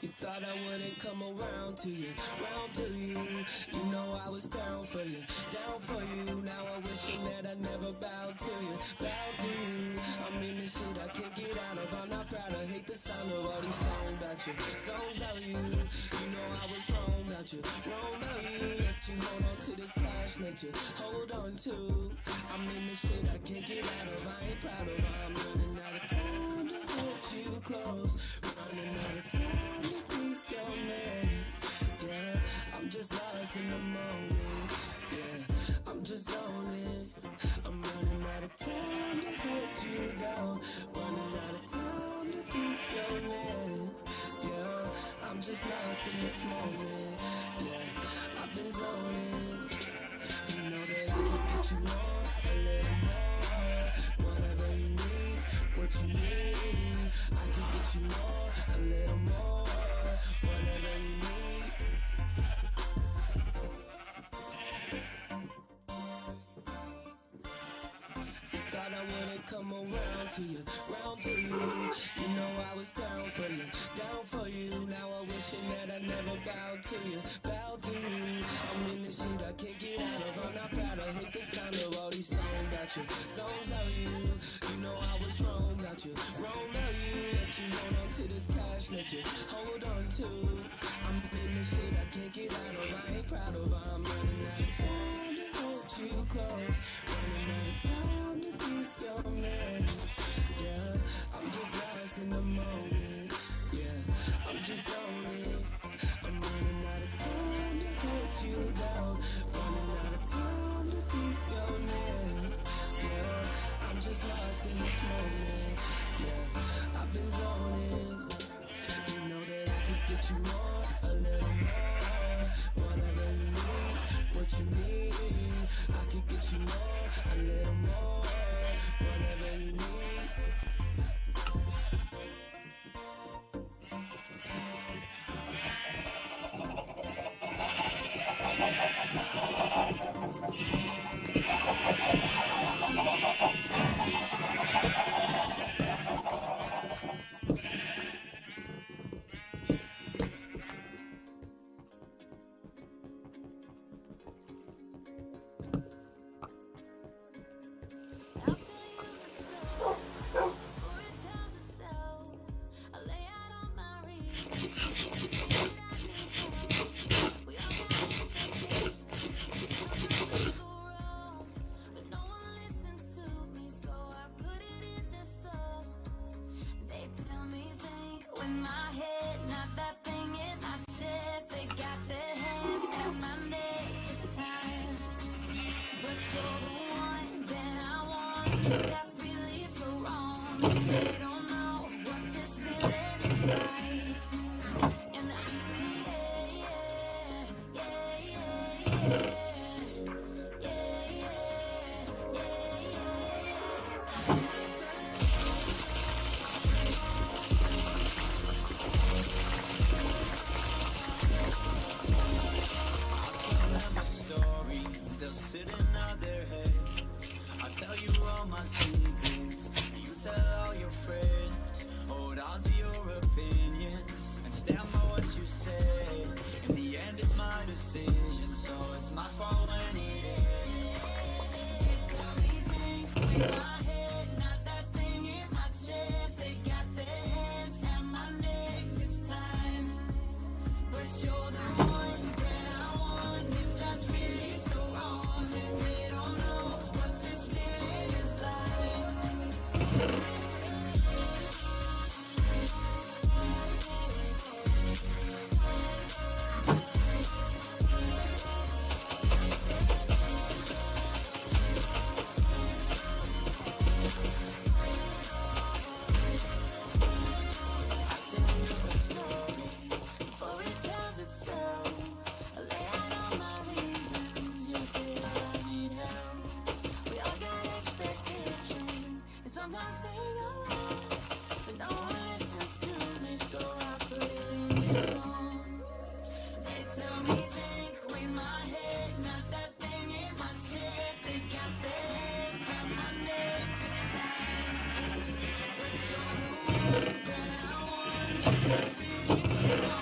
You thought I wouldn't come around to you, round to you. You know I was down for you, down for you. Now I wishing that I never bowed to you, bowed to you. I mean the shit I can't get out of. I'm not proud, I hate the sound of all these songs about you, songs about you. You know I was wrong about you, wrong about you. Let you hold on to this cash, let you hold on to. I mean the shit I can't get out of. I ain't proud of. I'm running out of time to hold you close, running out of time to keep your name. Yeah, I'm just lost in the moment. Yeah, I'm just zoning. I'm running out of time to hold you down, running out of time to keep your name. Yeah, I'm just lost in this moment. Yeah, I've been zoning. You know that I can get you more, a little more. Whatever you need, what you need. I can get you more, a little more. Whatever you need. Thought I wouldn't come around to you, round to you. You know I was down for you, down for you. Now I wishing that I never bowed to you, bowed to you. I'm in the shit I can't get out of. I'm not proud, I hate the sound of all these songs about you, songs about you. You know I was wrong about you, wrong about you. Let you hold on to this cash, let you hold on to. I'm in the shit I can't get out of. I ain't proud of. I'm running out of time to hold you close, running out of time to keep your man. Yeah, I'm just lost in the moment. Yeah, I'm just zoning. I'm running out of time to hold you down, running out of time to keep your man. Yeah, I'm just lost in this moment. Yeah, I've been zoning. You know that I could get you more, a little more. Whatever you need, what you need. I could get you more, a little more. Whatever you need. I'll tell you a story before it tells itself. I lay out all my reasons that I need help. We all have expectations, sometimes we go wrong, but no one listens to me, so I put it in this song. They tell me think with my head, not that thing in my chest. They got their hands at my neck this time, but you're the one that I want. That's really so wrong. They don't know what this feeling is like. And I see, yeah, yeah, yeah, yeah, yeah, yeah, My story, they'll sit and nod their heads. I'll tell you all my secrets, and you tell all your friends. Hold on to your opinions and stand by what you say. In the end, it's my decision, so it's my fault when it ends. They tell me think with my head, not that thing in my chest. They got their hands at my neck this time, but you're the one that I want. If that's really so wrong, then they don't know what this feeling is like. before it tells itself. I lay out all my reasons. You say that I need help. We all got expectations, and sometimes they go wrong, but no one listens to me, so I put it in this song. They tell me think with my head, not that thing in my chest. They got their hands on my neck this time, but you're the one that I want. That's really so wrong.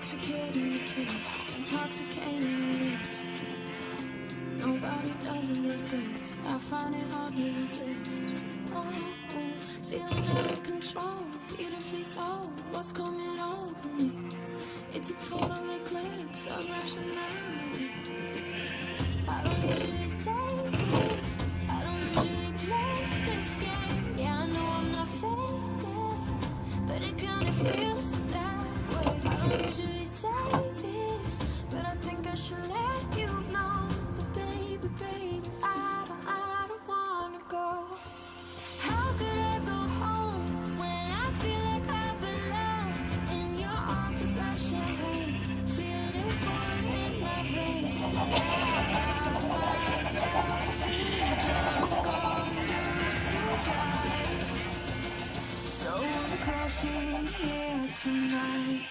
Intoxicating the kiss, intoxicating the lips. Nobody does it like this. I find it hard to resist. Oh, feeling out of control, beautifully so. What's coming over me? It's a total eclipse of rationality. I don't usually say this. I don't usually play this game. Yeah, I know I'm not fading, but it kinda feels that way. I don't usually say this, but I think I should let you know. But baby, baby, I don't wanna go. How could I go home when I feel like I belong in your arms? It's like champagne, feel it pouring in my veins. Yeah, I got myself too drunk on you to drive. So I'm crashing here tonight.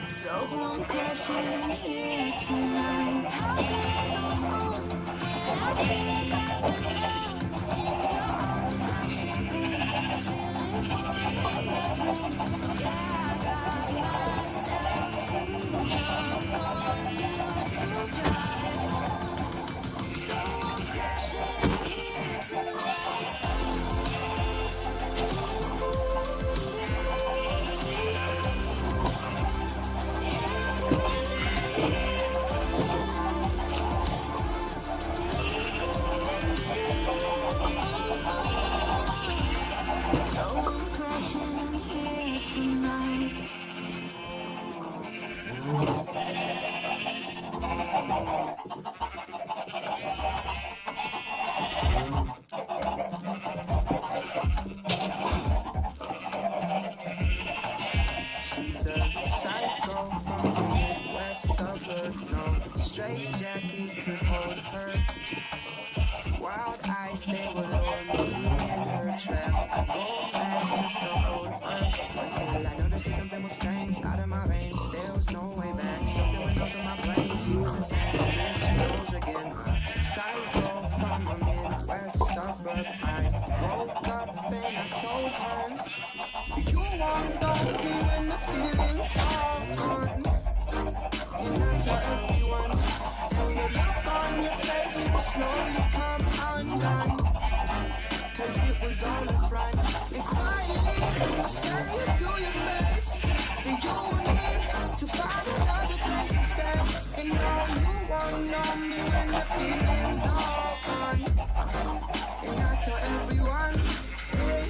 So I'm crashing here tonight. How could I go home when I feel like I belong in your arms? It's like champagne, feeling warm in my veins. Yeah, I got myself too drunk on you to drive. So I'm crashing here tonight. She's a psycho from the Midwest suburb. No straight jacket could hold her. Wild eyes, they will lure me in her trap. I go back just to hold her until I noticed that something was strange out of my range. There was no way back. Something went off in my brain. She was insane. Then she rose again. Psycho from a Midwest suburb. I woke up and I told her, you won't know me when the feelings are gone. And I tell everyone, and the look on your face will slowly come undone. Cause it was all a front. And quietly I say it to your face that you need to find another place to stay. And no, you won't know me when the feelings are gone. And I tell everyone, hey.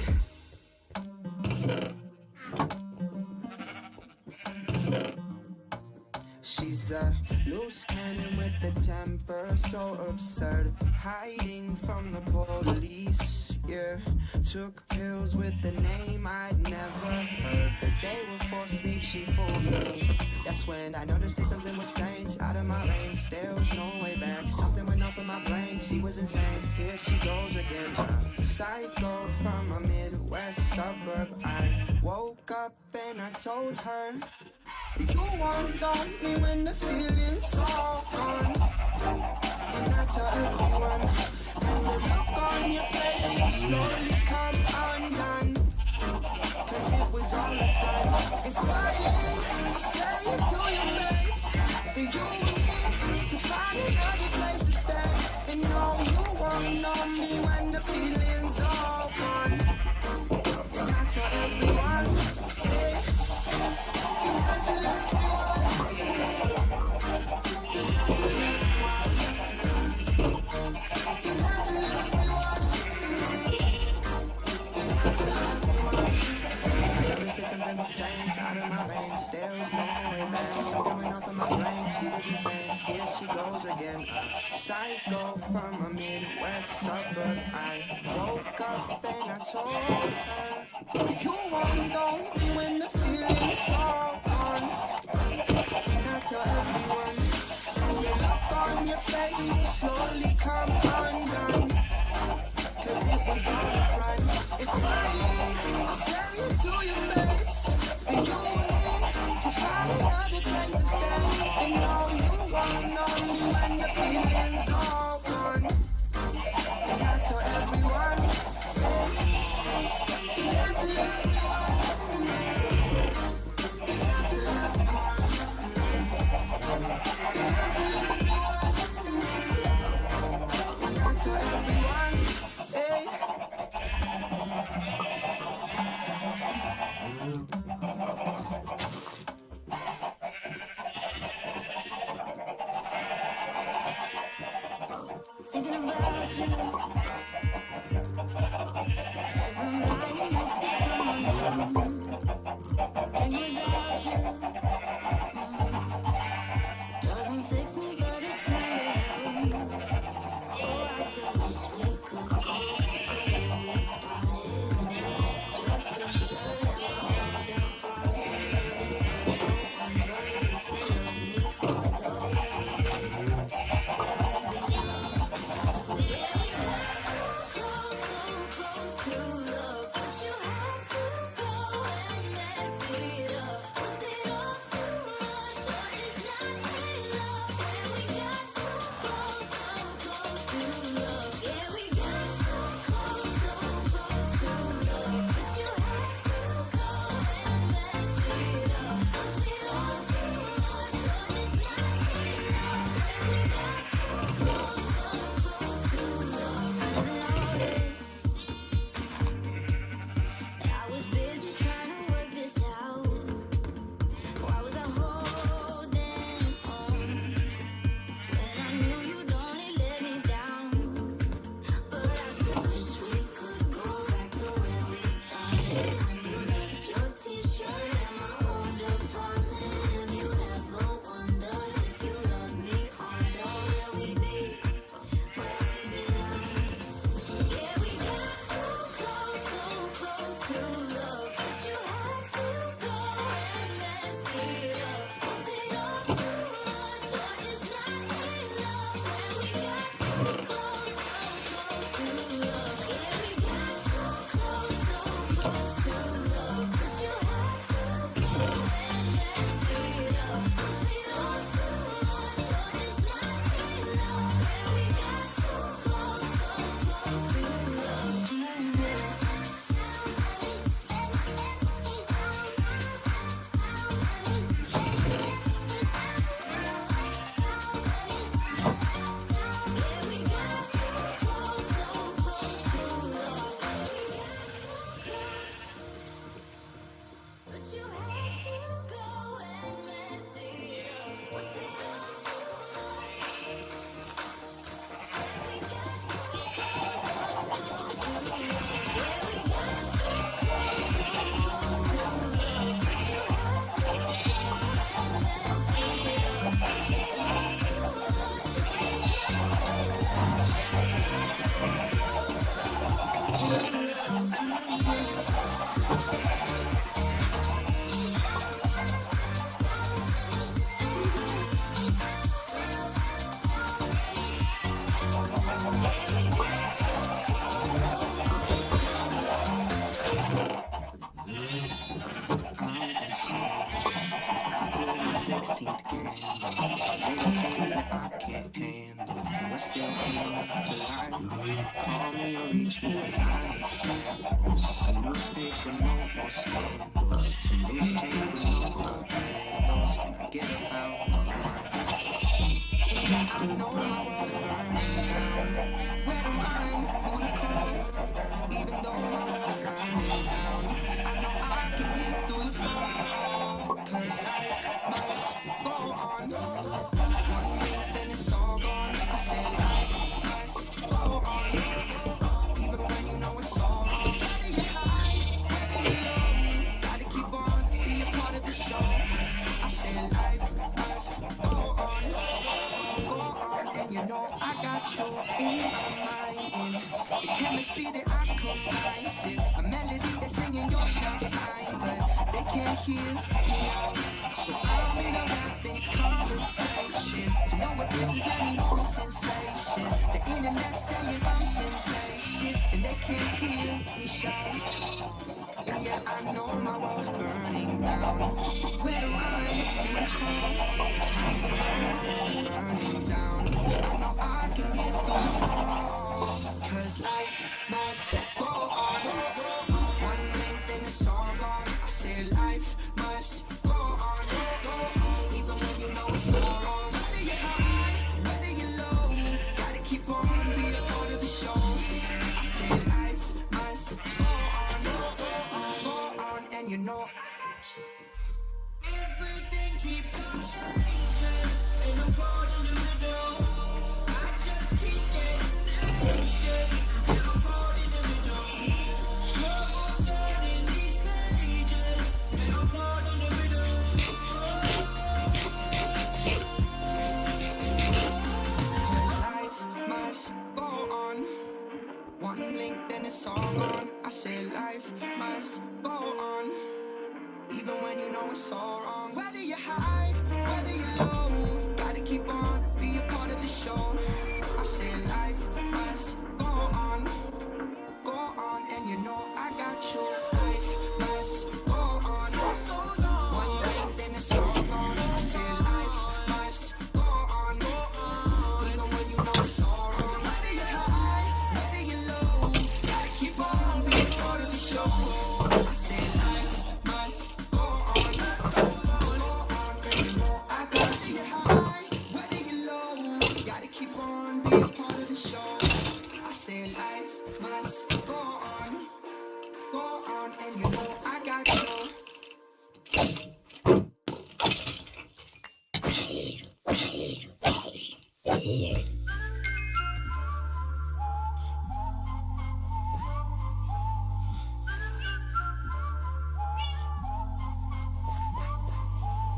She's a loose cannon with the temper are so absurd. Hiding from the police, yeah. Took pills with the name I'd never heard. The day before sleep, she fooled me. That's when I noticed that something was strange, out of my range. There was no way back. Something went off in my brain. She was insane. Here she goes again. Psycho from a Midwest suburb. I woke up and I told her, you won't love me when the feeling's all gone. And I tell everyone, and the look on your face will slowly come undone. Cause it was all a front. And quietly I say it to your face that you need to find another place to stay. And no, you won't know me when the feeling's all gone. And I tell everyone, hey, and I tell everyone, and I tell everyone, and I tell everyone, and I tell everyone. Something was strange, out of my range. There was no way back. Something went off in my brain. She was insane. Here she goes again. Psycho from a Midwest suburb. I woke up and I told her, you won't know me when the feeling's all gone. And I tell everyone, and the look on your face will slowly come undone. Cause it was all a front. And quietly I say it to your face that you need to find another place to stay. And no, you won't know me when the feeling's all gone. And I tell everyone, hey, and I tell everyone, and I tell everyone, and I tell everyone, and I tell everyone, hey. Thinking about you as I'm lying next to someone new. Drink without you doesn't fix me, but it kinda helps. Oh, I said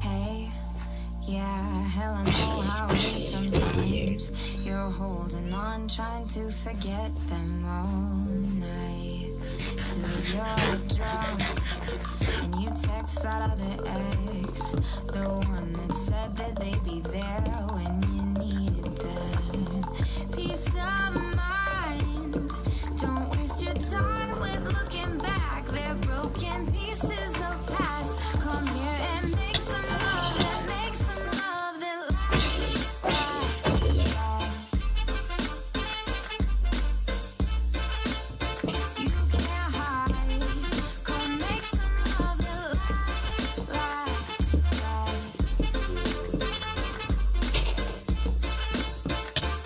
Hey, yeah, hell I know how it is sometimes. You're holding on, trying to forget them all night. Till you're drunk and you text that other ex, the one that said that they'd be there when you needed them. Peace of mind. Don't waste your time with looking back. They're broken pieces of past. Come here and make some love that makes some love that lasts, lasts. You can't hide. Come make some love that lasts, lasts.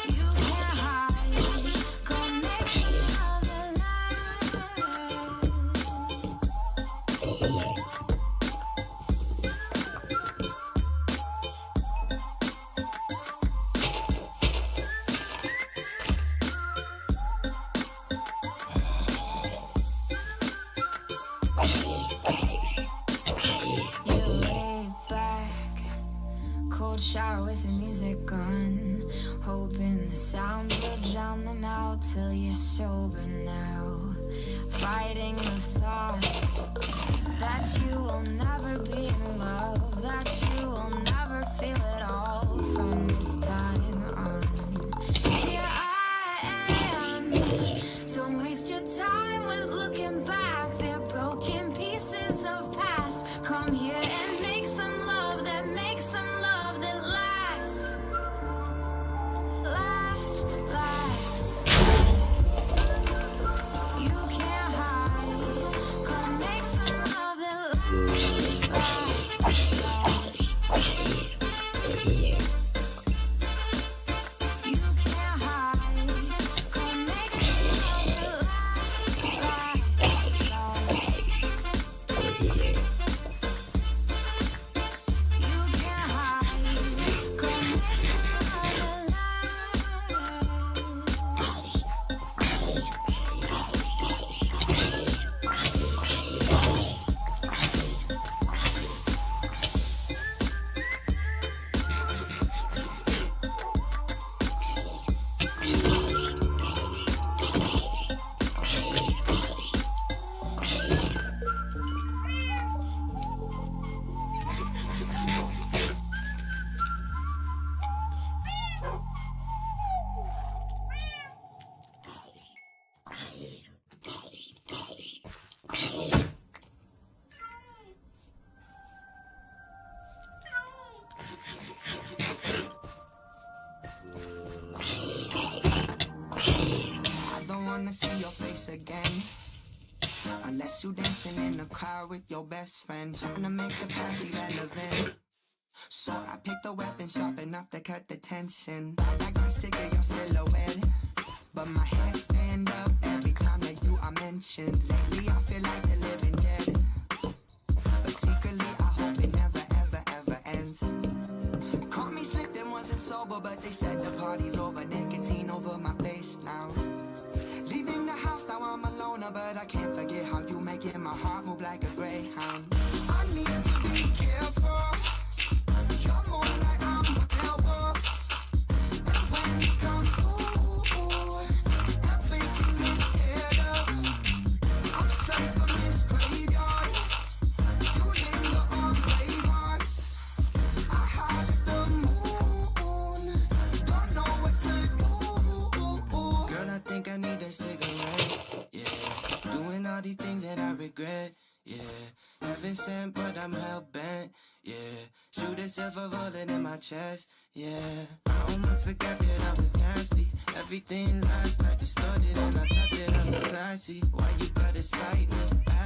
You can't hide. Come make some love that lasts. You lay back, cold shower with the music on, hoping the sound will drown them out till you're sober now. Fighting the thought that you will never be in love, that you will never feel it all from this time on. Here I am. wanna see your face again. Unless you dancing in the car with your best friend, trying to make the past irrelevant. So I picked a weapon sharp enough to cut the tension. I got sick of your silhouette, but my hands stand up every time that you are mentioned. Lately I feel like the living dead, but secretly I hope it never ever ever ends. Caught me slipping, wasn't sober, but they said the party's over. Nicotine over my face now. Leaving the house, now I'm a loner, but I can't forget how you making my heart move like a greyhound. I need to be careful. You're more like I'm a werewolf. And when you come through, everything is teared up. I'm straight from this graveyard. You linger on brave hearts. I hide at the moon. Don't know what to do. Girl, I think I need a cigarette, yeah. Doing all these things that I regret, yeah. Heaven sent, but I'm hell-bent, yeah. Shoot a silver bullet in my chest, yeah. I almost forgot that I was nasty. Everything last night distorted, and I thought that I was classy. Why you gotta spite me,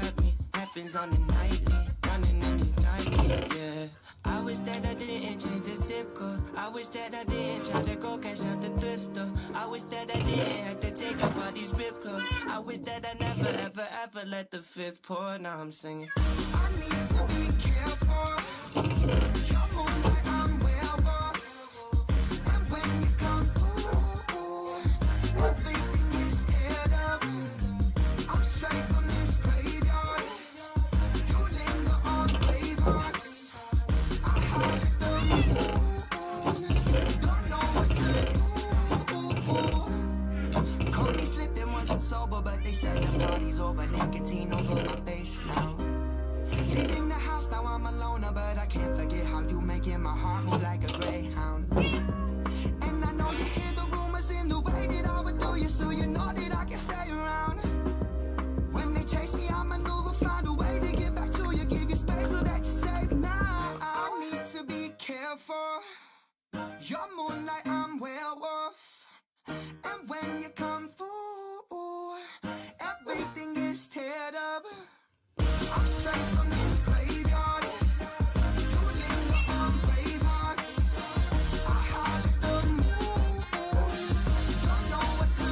at me? Happens on the nightly, running in these Nikes, yeah. I wish that I didn't change the zip code. I wish that I didn't try to go cash out the thrift store. I wish that I didn't have to take off all these ripped clothes. I wish that I never, ever, ever let the fifth pour. Now I'm singing. I need to be careful. You're more like I'm werewolf. And when you come through, everything is teared up. I'm straight from this graveyard. You linger on brave hearts. I hide at the moon. Don't know what to do. Caught me slipping, wasn't sober, but they said the party's over. Nicotine over my face now. Leaving the house, now I'm a loner, but I can't forget how you making my heart move like a greyhound. And I know you hear the rumors in the way that I would do you, so you know that I can stay around. When they chase me, I maneuver, find a way to get back to you, give you space so that you're safe now. I need to be careful. You're moonlight, I'm werewolf. And when you come through, everything is teared up. I'm straight from this graveyard. You linger on brave hearts. I hide at the moon. Don't know what to do.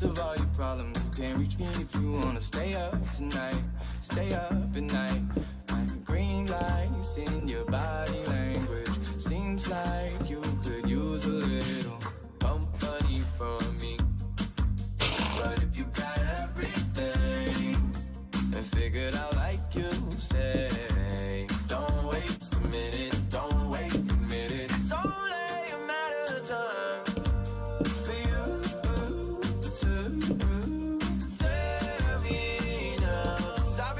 Of all your problems, you can't reach me if you wanna stay up tonight, stay up at night. Like green lights in your body language. Seems like you could use a little company from me. But if you got everything and figured out like you say, don't waste a minute, don't wait a minute. It's only a matter of time for you to tell me now. 'Cause I've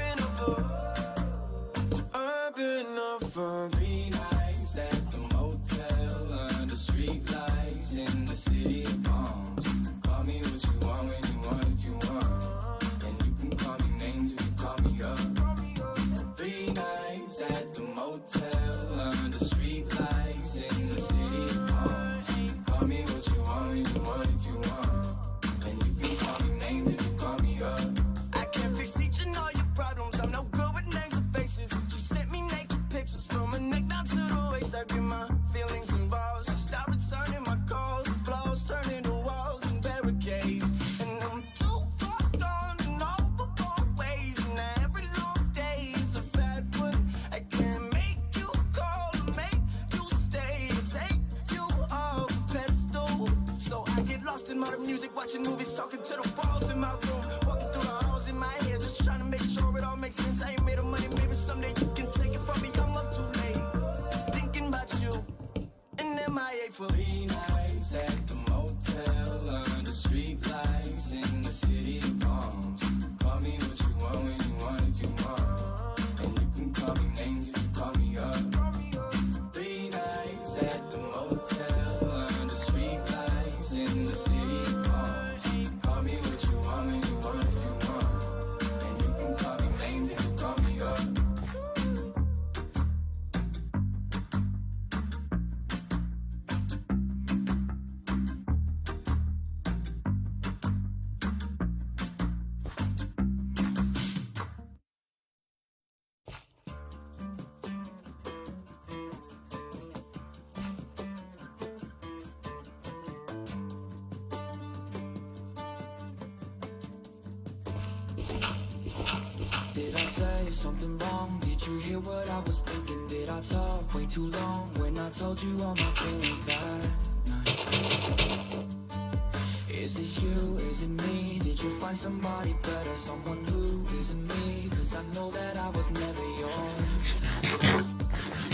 been up for green lights at the motel, under street lights in the city of palms. Call me what you want when you want if you want, and you can call me names if you call me up. 3 nights at the motel, under street lights in the city of palms. Call me what you want when you want if you want, and you can call me names if you call me up. I can't fix each and all your problems, I'm no good with names or faces. She sent me naked pictures from her neck down to the waist. I get my feelings involved. She stopped returning my calls, the flows turning to walls and barricades. And I'm too far gone in all the wrong ways, and every long day is a bad all the music, watching movies, talking to the walls in my room, walking through the halls in my head, just trying to make sure it all makes sense. I ain't made of money, maybe someday you can take it from me. I'm up too late, thinking about you, and MIA for 3 nights at the motel under street lights in the city of palms. Call me what you want when you want if you want, and you can call me names if you call me up. 3 nights at the motel under street lights in the city of palms. Call me what you want when you want if you want, and you can call me names if you call me up. Did I say something wrong? Did you hear what I was thinking? Did I talk way too long when I told you all my feelings that night? Is it you? Is it me? Did you find somebody better? Someone who isn't me? Cause I know that I was never yours.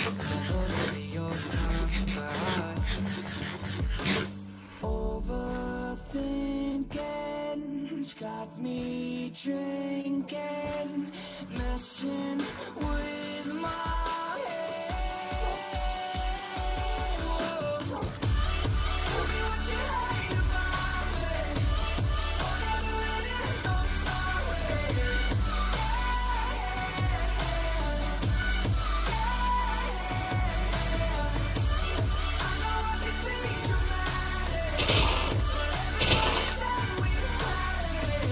Never really your kind. Overthinking's got me drinking, messing with my head. Whoa. Tell me what you hate about me. Whatever it is, I'm sorry. I know I can be dramatic, but everybody said we had it.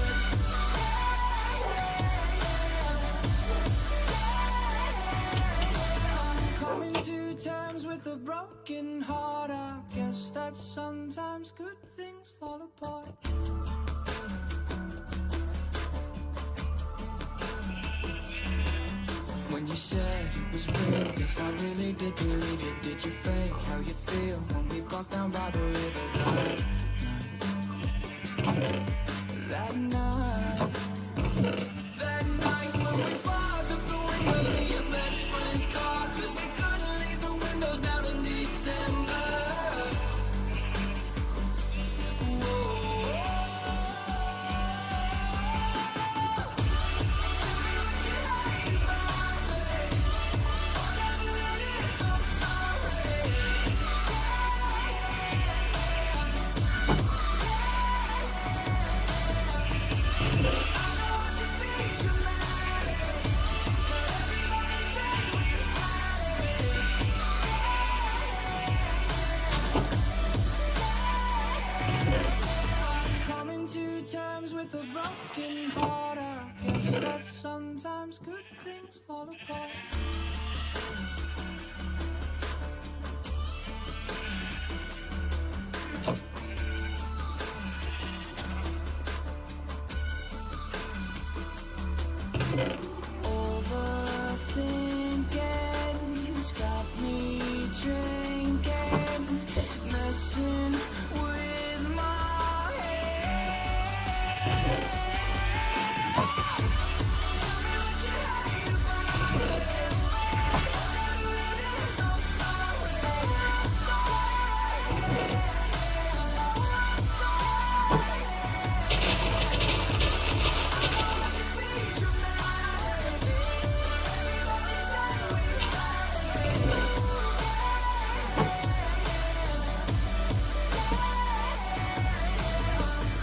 Coming to terms with a broken heart, I guess that sometimes good things fall apart. When you said it was real, yes I really did believe you. Did you fake how you feel when we walked down by the river that night? That night when we fogged up the windows in your best friend's car, cause we couldn't leave the windows down in December. Coming to terms with a broken heart, I guess that sometimes good things fall apart. Overthinking's got me drinking, messing with my head. Tell me what you hate about it. Whatever it is, I'm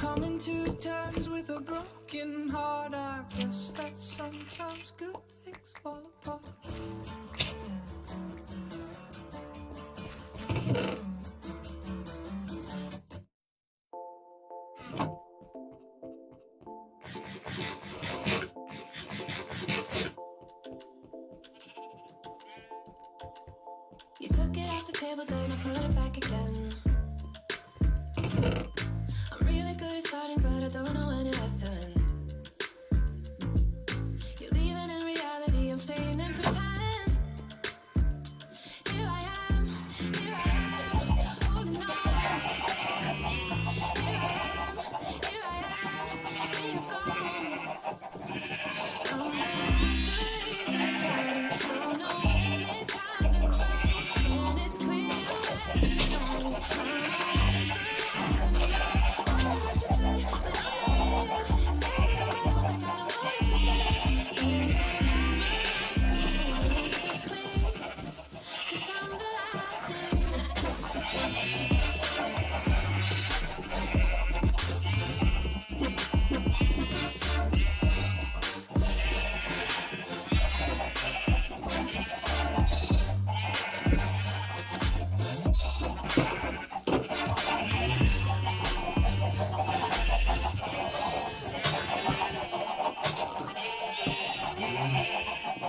coming to terms with a broken heart, I guess that sometimes good things fall apart. You took it off the table, then I put it back again. I'm really good at starting, but I don't know when it has to end. You're leaving in reality, I'm staying in pretend. Here I am, holding on. Here I am. You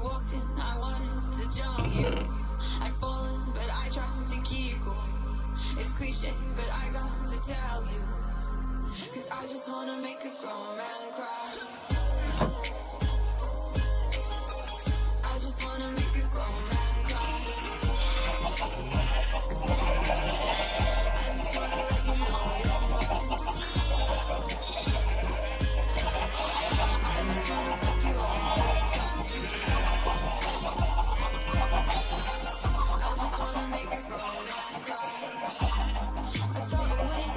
walked in, I wanted to jump you. I'd fallen, but I tried to keep going. It's cliche, but I got to tell you. 'Cause I just wanna make a grown man cry. I just wanna make a grown man cry. I just wanna let you know you're mine. I just wanna fuck you all the time. I just wanna make a grown man cry. I throw away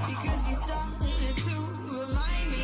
because you started to remind me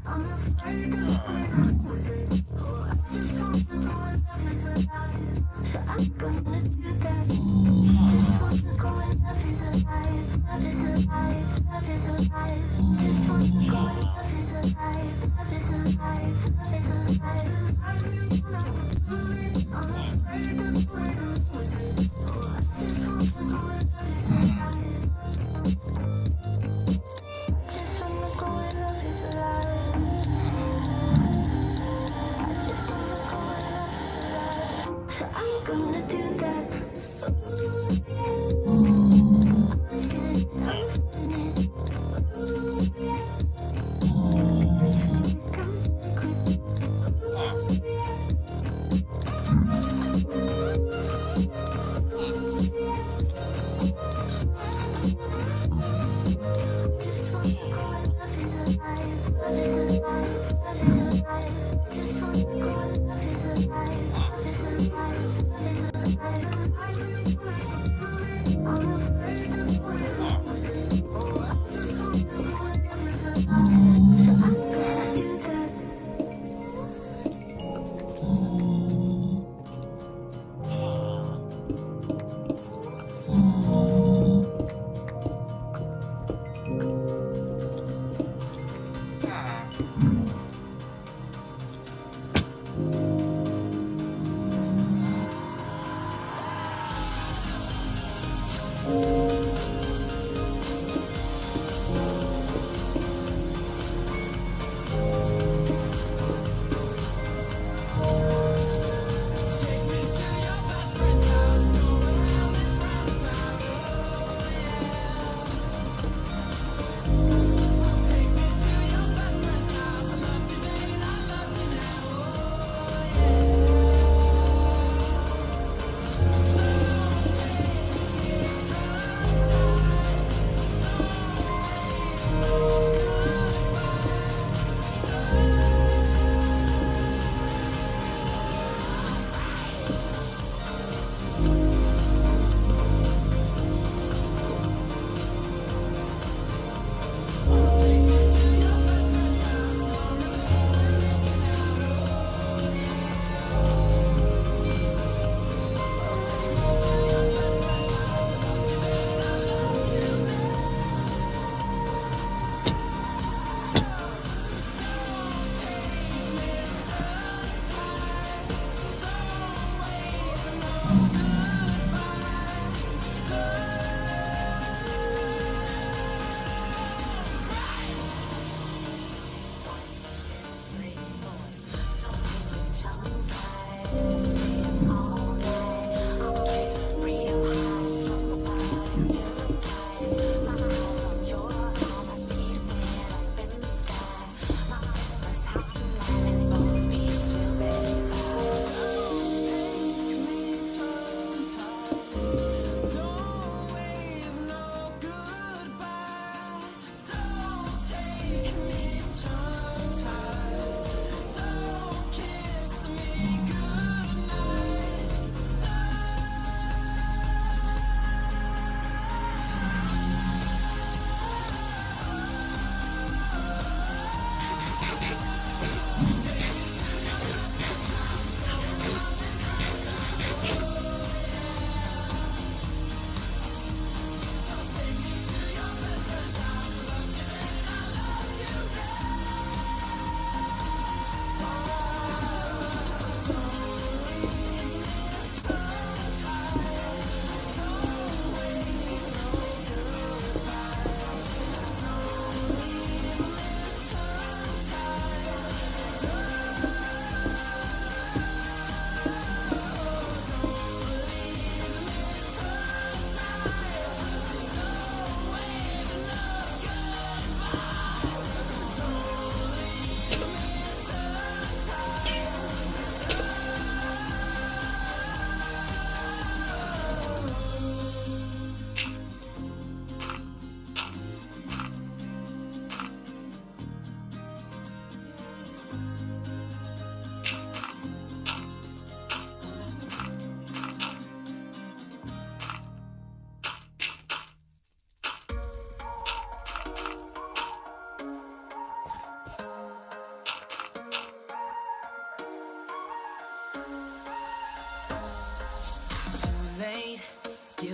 I'm afraid of losing. Oh, I just wanna know if love is alive. So I'm gonna do that. Just wanna go and love is alive. Love is alive. Love is alive. Just wanna go and love is alive. Love is alive. Love is alive. I really wanna do it. I'm afraid I'm going to lose it. Oh, I just wanna go and love is alive. Just wanna go and love is alive. I just wanna go and love is alive. So I'm gonna do that. Ooh, yeah. I'm feeling it. I'm feeling it. Ooh, yeah. It's really come quick. Ooh, yeah. Just wanna go and love is alive. Love is alive. Love is alive. Just wanna go and love is alive. Love is alive. Love is alive. I really wanna do it. I'm afraid I'm gonna lose it. Oh, I just wanna go and love is alive. So I'm gonna do that.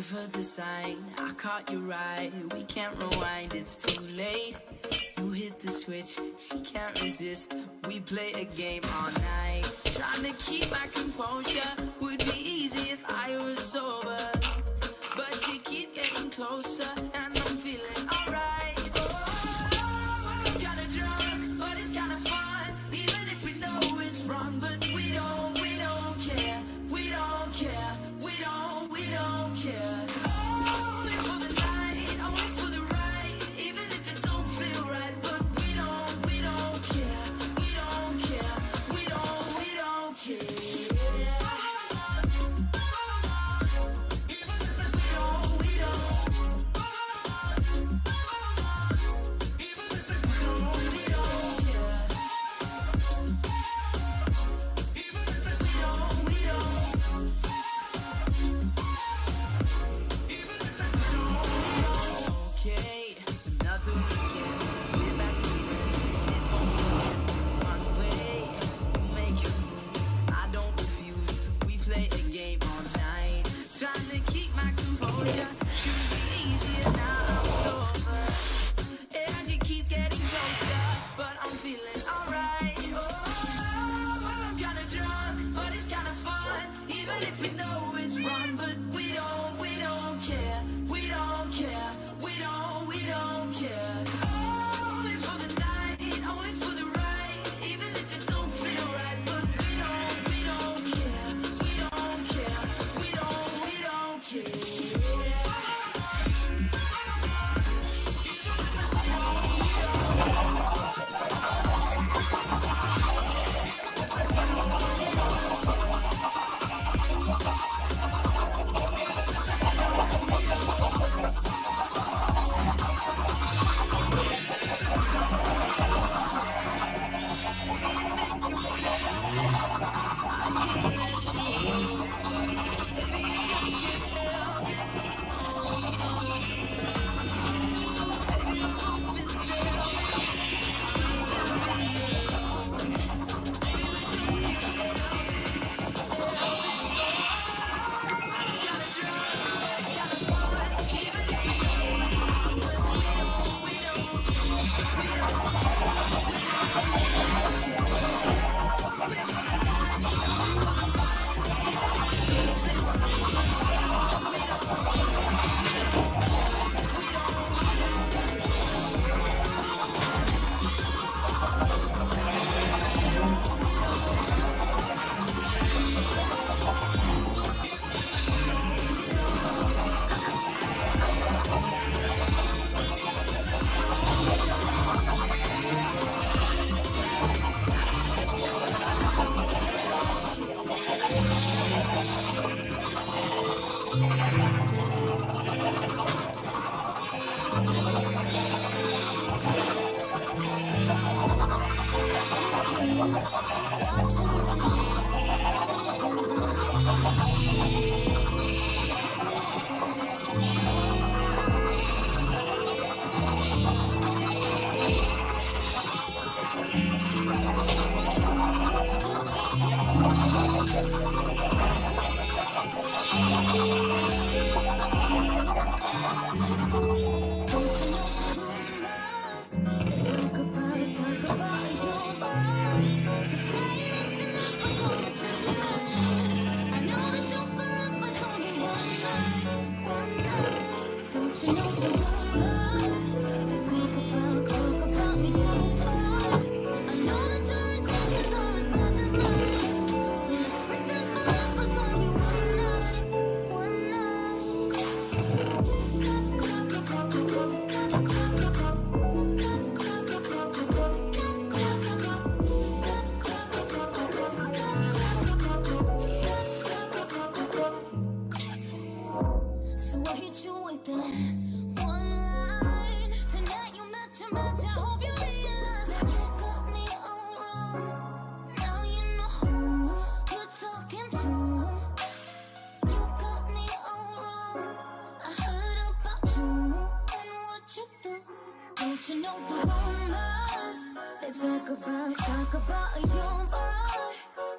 heard the sign, I caught you right. We can't rewind, it's too late. You hit the switch, she can't resist. We play a game all night. Trying to keep my composure would be easy if I was sober. But you keep getting closer, and I'm feeling alright. Oh, I'm kinda drunk, but it's kinda fun. Even if we know it's wrong, but we don't care. We don't care, we don't care. Only for the night, only for the ride. Even if it don't feel right, but we don't care. We don't care, we don't care.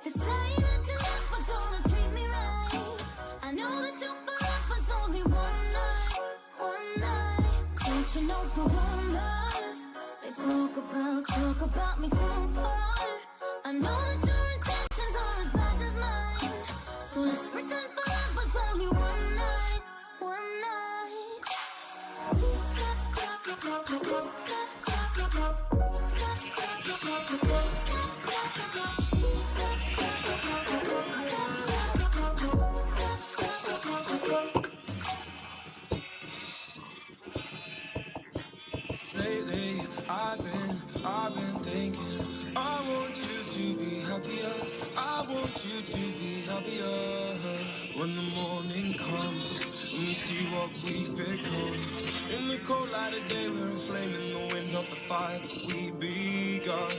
This ain't until never gonna treat me right. I know that you're forever's only one. the rumors. They talk about me too hard. I know that your intentions are as bad as mine. So let's pretend forever's only one night, one night. Lately, I've been thinking, I want you to be happier. I want you to be happier. When the morning comes and we see what we've become. In the cold light of day, we're a flame in the wind of the fire that we begun.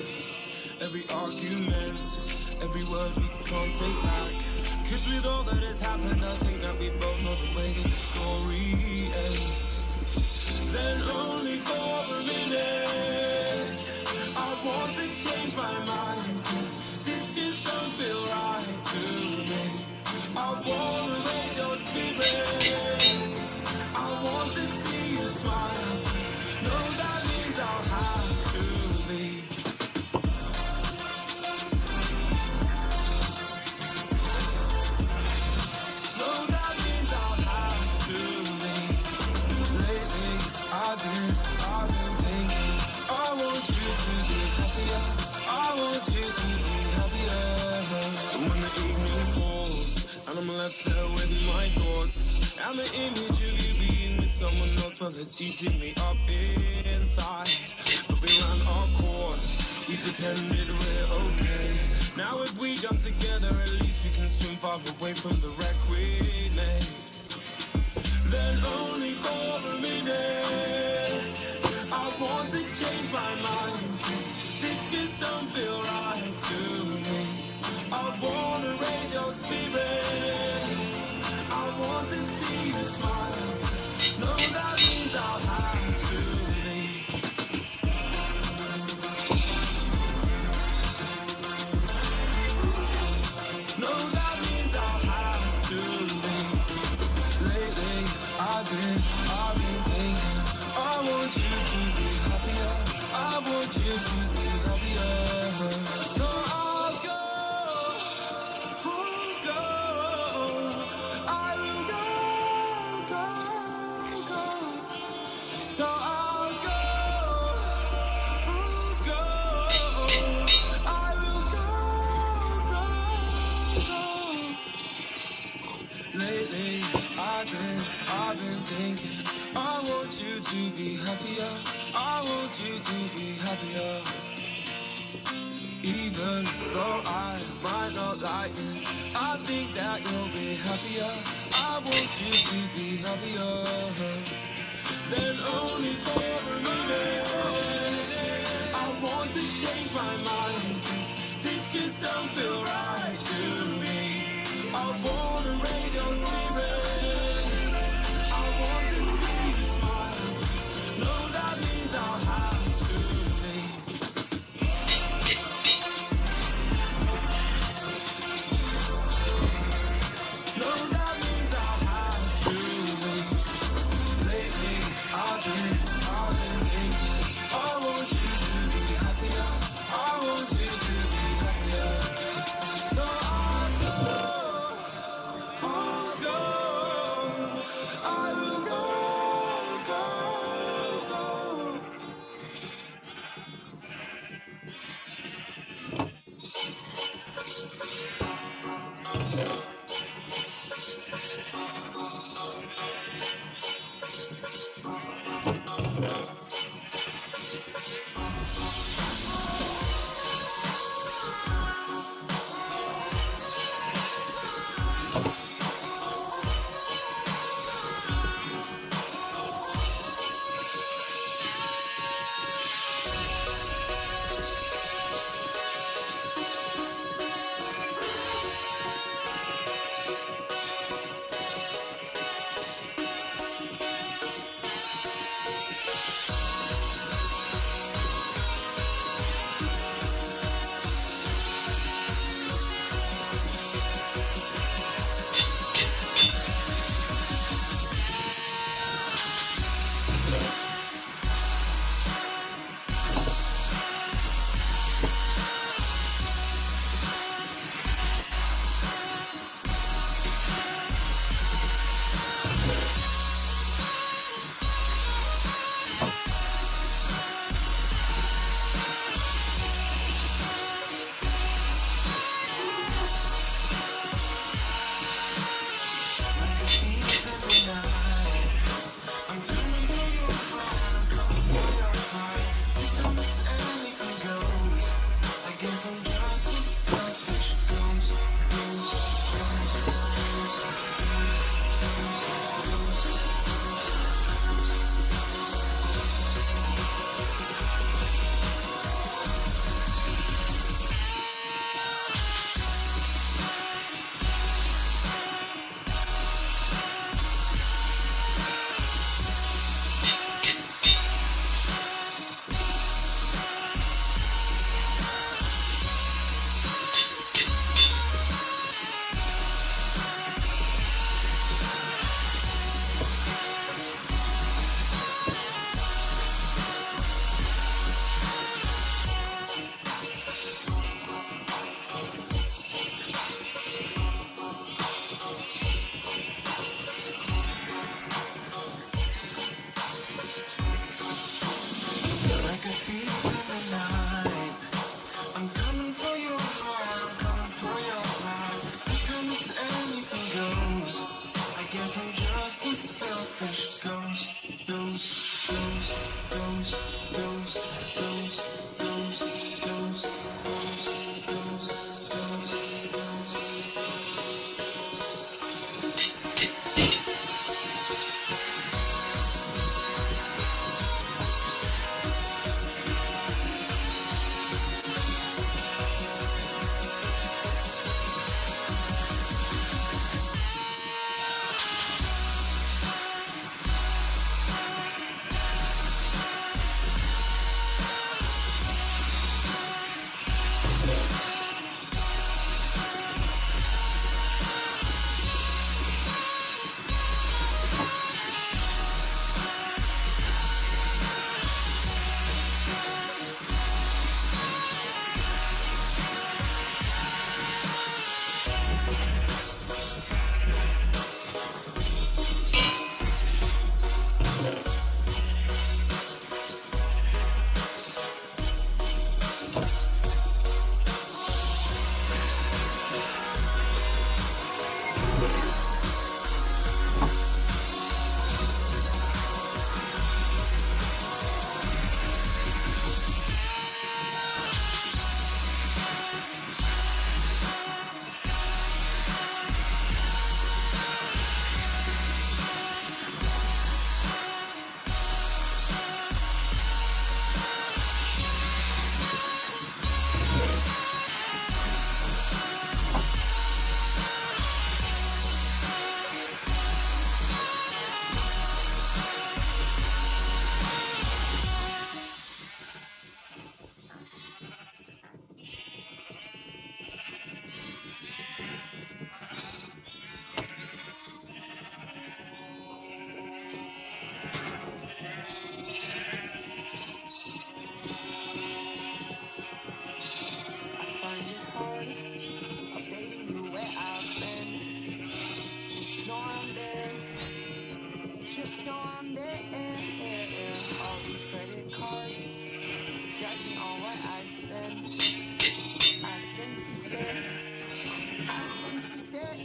Every argument, every word we can't take back. Cause with all that has happened, I think that we both know the way that the story ends. Then only for a minute I want to change my mind, cause this just don't feel right to me. I wanna raise your spirits, I want to see you smile. No, that means I'll have to leave. No, that means I'll have to leave. Lately, I've been thinking, I want you to be happier. I want you to be happier. And when the evening falls and I'm left there with my thoughts and the image of you being with someone else, well, it's eating me up inside. But we ran our course, we pretended we're okay. Now if we jump together, at least we can swim far away from the wreck we made. Then only for a minute I want to change my mind, cause this just don't feel right to me. I wanna raise your spirits, I want to see you smile. No, that means I'll have to leave. No, that means I'll have to leave. Lately, I've been thinking, I want you to be happier. I want you to be happier. So I'll go, I will go. So I'll go, I will go. Lately, I've been thinking, I want you to be happier. I want you to be happier. Even though I might not like this, I think that you'll be happier. I want you to be happier. Then only for a minute I want to change my mind, cause this just don't feel right to me. I wanna raise your spirits, I want to see you smile. No, that means I'll have to leave. No, that means I'll have to leave. Lately, I've been thinking, I know I'm there. All these credit cards judge me on what I spend. I sense you stare. I sense you stare.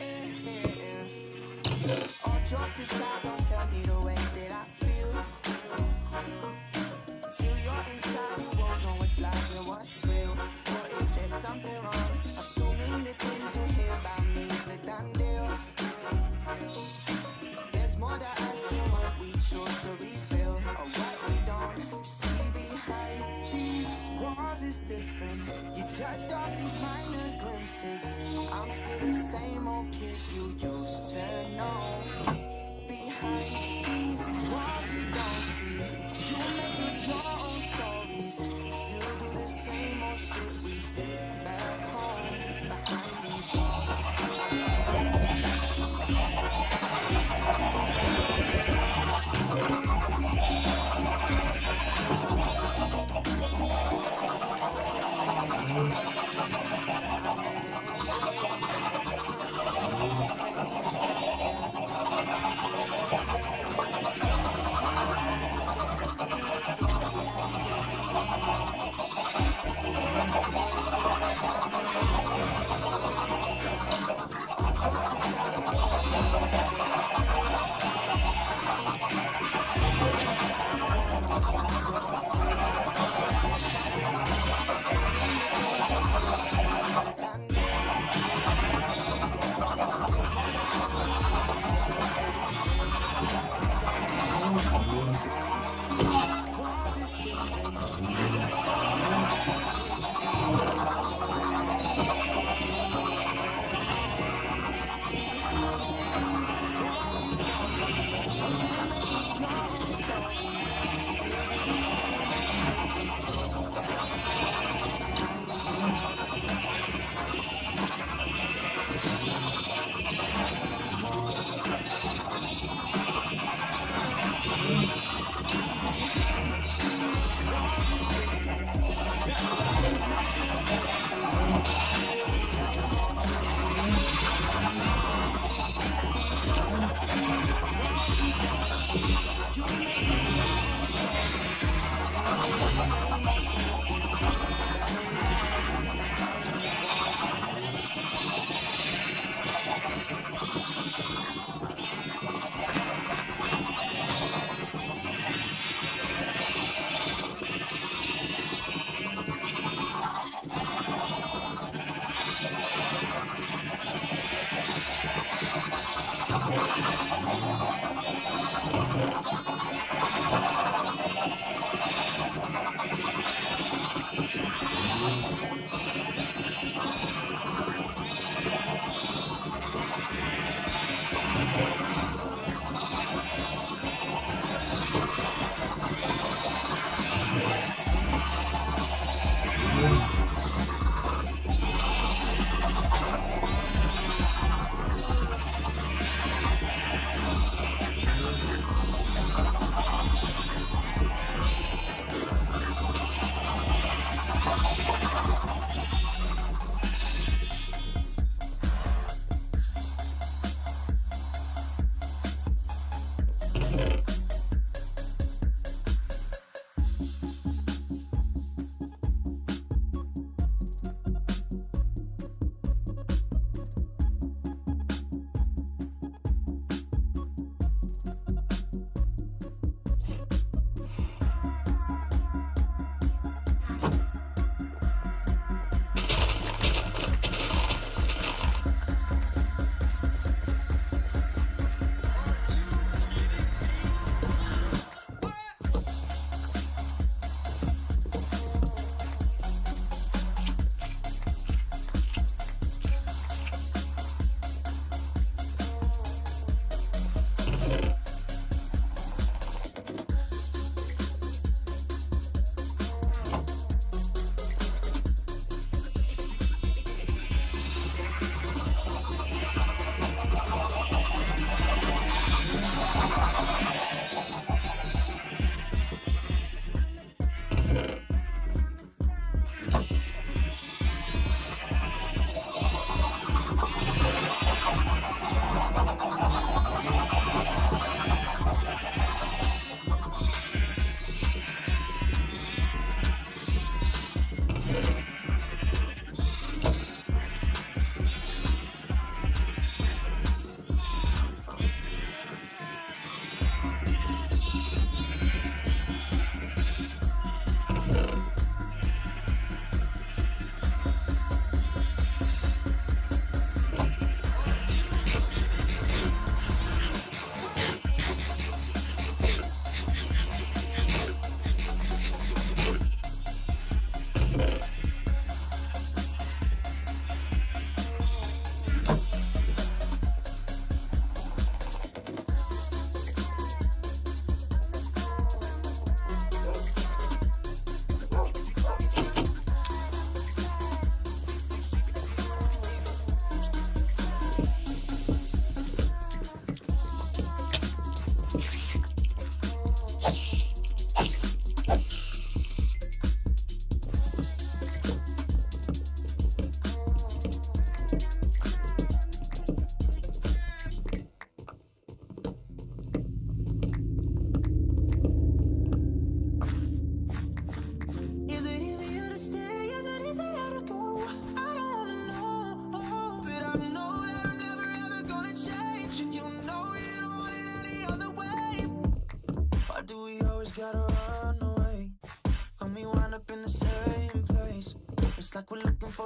All jokes aside, don't tell me the way that I feel. Till you're inside, you won't know what's lies and what's real. Or if there's something wrong, assuming the things you hear about me is a done deal. There's more to us than what we choose to reveal, or what we don't see behind these walls is different. You judged off these minor glimpses. I'm still the same old kid you used to know. Behind these walls you don't see, you make up your own stories. Still do the same old shit we did back home. Behind these walls.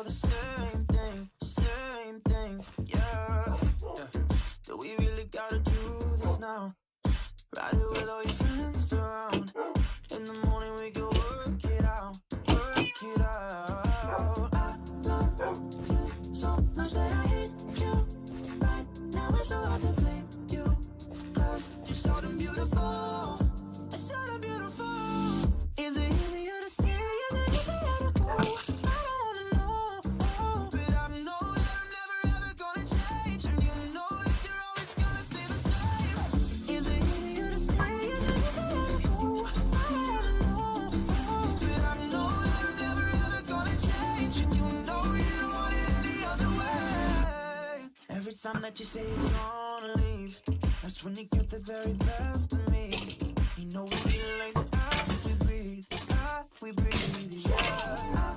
the same thing, yeah. Do we really gotta do this now? Ride it with all your friends around. In the morning we can work it out, work it out. I love you so much that I hate you. Right now it's so hard to blame you, 'cause you're so damn beautiful. It's so damn beautiful. Is it easier to stay? Is it easier to go? I don't wanna know, but I know that I'm never ever gonna change, and you know that you're always gonna stay the same. Is it easier to stay? Is it easier to go? I don't wanna know, but I know that I'm never ever gonna change, and you know you don't want it any other way. Every time that you say you're gonna leave, that's when you get the very best of me. You know we feel like the air we breathe, yeah.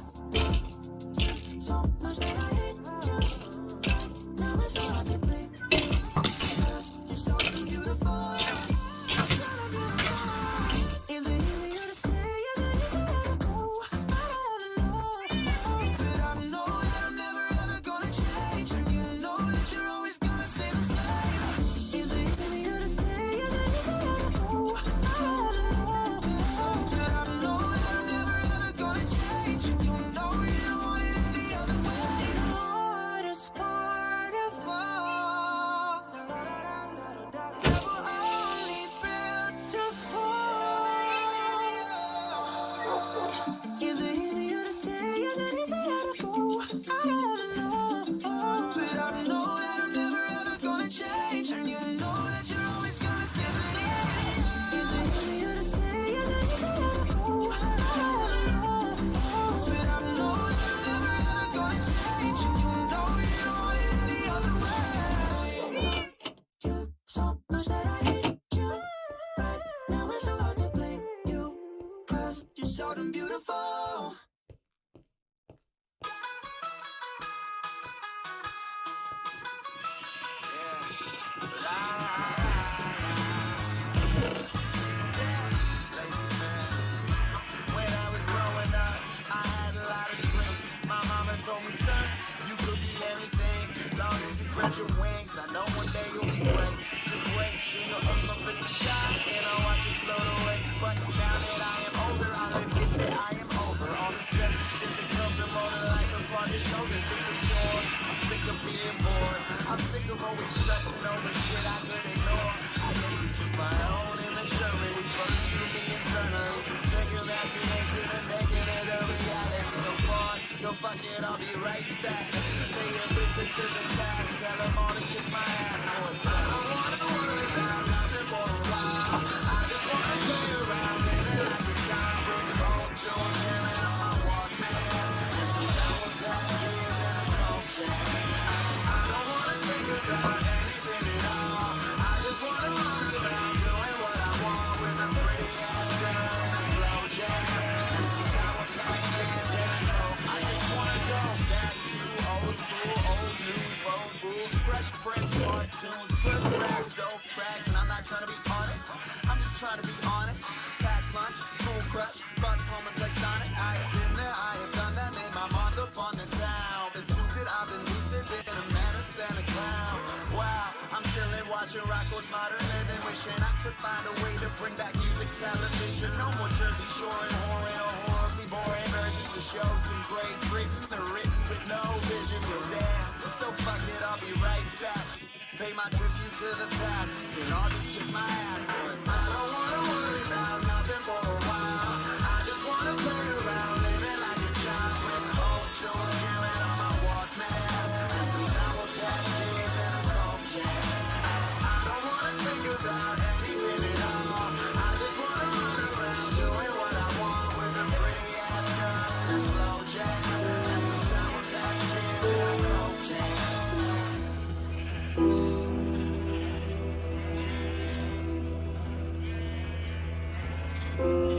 So much that I hate you. Now it's so hard to blame you, 'cause you're so damn beautiful. So damn beautiful. Is it easier to stay? Is it easier to go? I don't wanna know, but I know that I'm never ever gonna change, and you know that you're always gonna stay the same. Is it easier to stay? Is it easier to go? I don't wanna know, but I know that I'm never ever gonna change, and you know you don't want it any other way. The hardest part of all that we're only built to fall. Is it easier to stay? Is it easier to go? I don't wanna know, but I know that I'm never ever gonna change, and you know that you're always gonna stay the same. Is it easier to stay? Is it easier to go? I don't wanna know, but I know that I'm never ever gonna change, and you know you don't want it any other way. You so much that I hate you. Right now it's so hard to blame you, 'cause you're so damn beautiful. When I was growing up, I had a lot of dreams. My mama told me, son, you could be anything, long as you spread your wings. I know one day you'll be great. Just wait, soon you'll aim up at the sky, and I'll watch you float away. But now that I am older, I'll admit that I am over all the stress and shit that comes from loading life upon your shoulders. It's a chore. I'm sick of being bored. I'm sick of always stressing over shit I could ignore. I guess it's just my own immaturity, burning through me internally. Take imagination and making it a reality. So pause, go fuck it, I'll be right back. Pay a visit to the past, tell them all to kiss my ass for a second. I don't wanna worry about nothing for a while. I just wanna play around, living like a child. Bring it home to them, chilling on my Walkman. And some Sour Patch Kids and a Coke can. I don't wanna think about anything at all. I just wanna run around doing what I want with a pretty ass girl and a slow jam. And some Sour Patch Kids and a Coke. I just wanna go back to old school, old news, road rules, fresh prints, cartoons, good raps, dope tracks, and I'm not trying to be on it. I'm just trying to be honest. Pack lunch, school crush, bus home and play Sonic. I have been there, I have done that, made my mark up on the town. Been stupid, I've been lucid, been a menace and a clown. Wow, I'm chilling, watching Rocco's Modern Living, wishing I could find a way to bring back music television. No more Jersey Shore and horror or horribly boring versions of shows from Great Britain. They're written with no vision, you're damn. So fuck it, I'll be right back. Pay my tribute to the past, and I'll just kiss my ass for a second. I don't wanna worry about nothing for a while. I just wanna play around, living like a child with old tunes, chilling on my Walkman. And some Sour Patch Kids and a Coke can. I don't wanna think about anything at all. I just wanna run around doing what I want with a pretty ass girl and a slow jam. And some Sour Patch Kids and a Coke can. Thank you.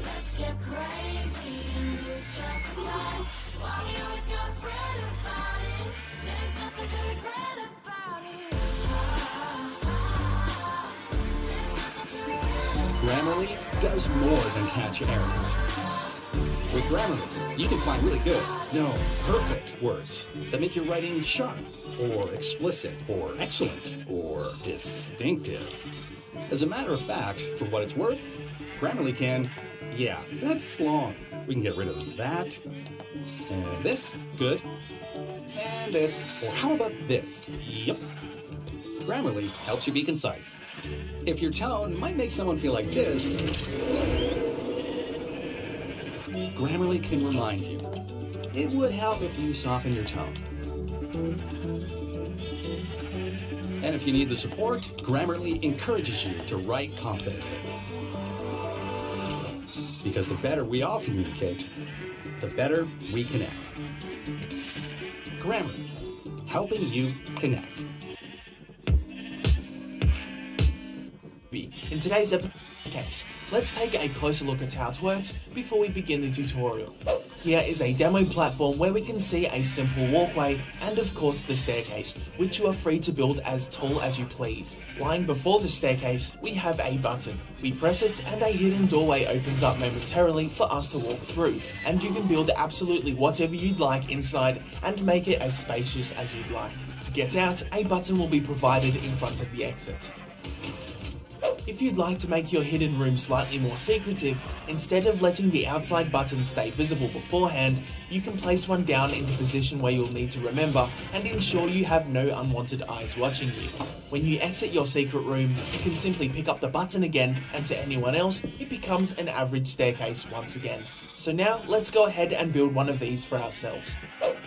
Let's get crazy and lose track of time. While we always got afraid about it, there's nothing to regret about it. There's nothing to regret. Grammarly does more than catch errors. With Grammarly, you can find really good, no, perfect words that make your writing sharp, or explicit, or excellent, or distinctive. As a matter of fact, for what it's worth, Grammarly can, yeah, that's long. We can get rid of that, and this, good, and this, or how about this? Yep. Grammarly helps you be concise. If your tone might make someone feel like this, Grammarly can remind you. It would help if you soften your tone. And if you need the support, Grammarly encourages you to write confidently. Because the better we all communicate, the better we connect. Grammarly, helping you connect. In today's case, let's take a closer look at how it works before we begin the tutorial. Here is a demo platform where we can see a simple walkway and of course the staircase, which you are free to build as tall as you please. Lying before the staircase, we have a button. We press it and a hidden doorway opens up momentarily for us to walk through, and you can build absolutely whatever you'd like inside and make it as spacious as you'd like. To get out, a button will be provided in front of the exit. If you'd like to make your hidden room slightly more secretive, instead of letting the outside button stay visible beforehand, you can place one down in the position where you'll need to remember and ensure you have no unwanted eyes watching you. When you exit your secret room, you can simply pick up the button again, and to anyone else, it becomes an average staircase once again. So now, let's go ahead and build one of these for ourselves.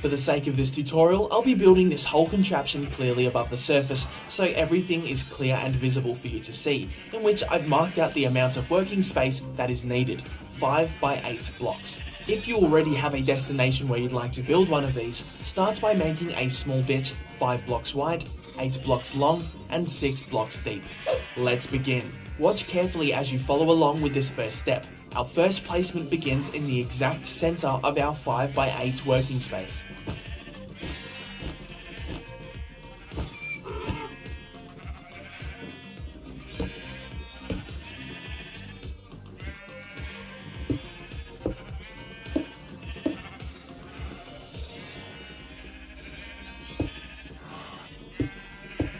For the sake of this tutorial, I'll be building this whole contraption clearly above the surface, so everything is clear and visible for you to see, in which I've marked out the amount of working space that is needed, 5 by 8 blocks. If you already have a destination where you'd like to build one of these, start by making a small ditch 5 blocks wide, 8 blocks long, and 6 blocks deep. Let's begin. Watch carefully as you follow along with this first step. Our first placement begins in the exact center of our 5 by 8 working space.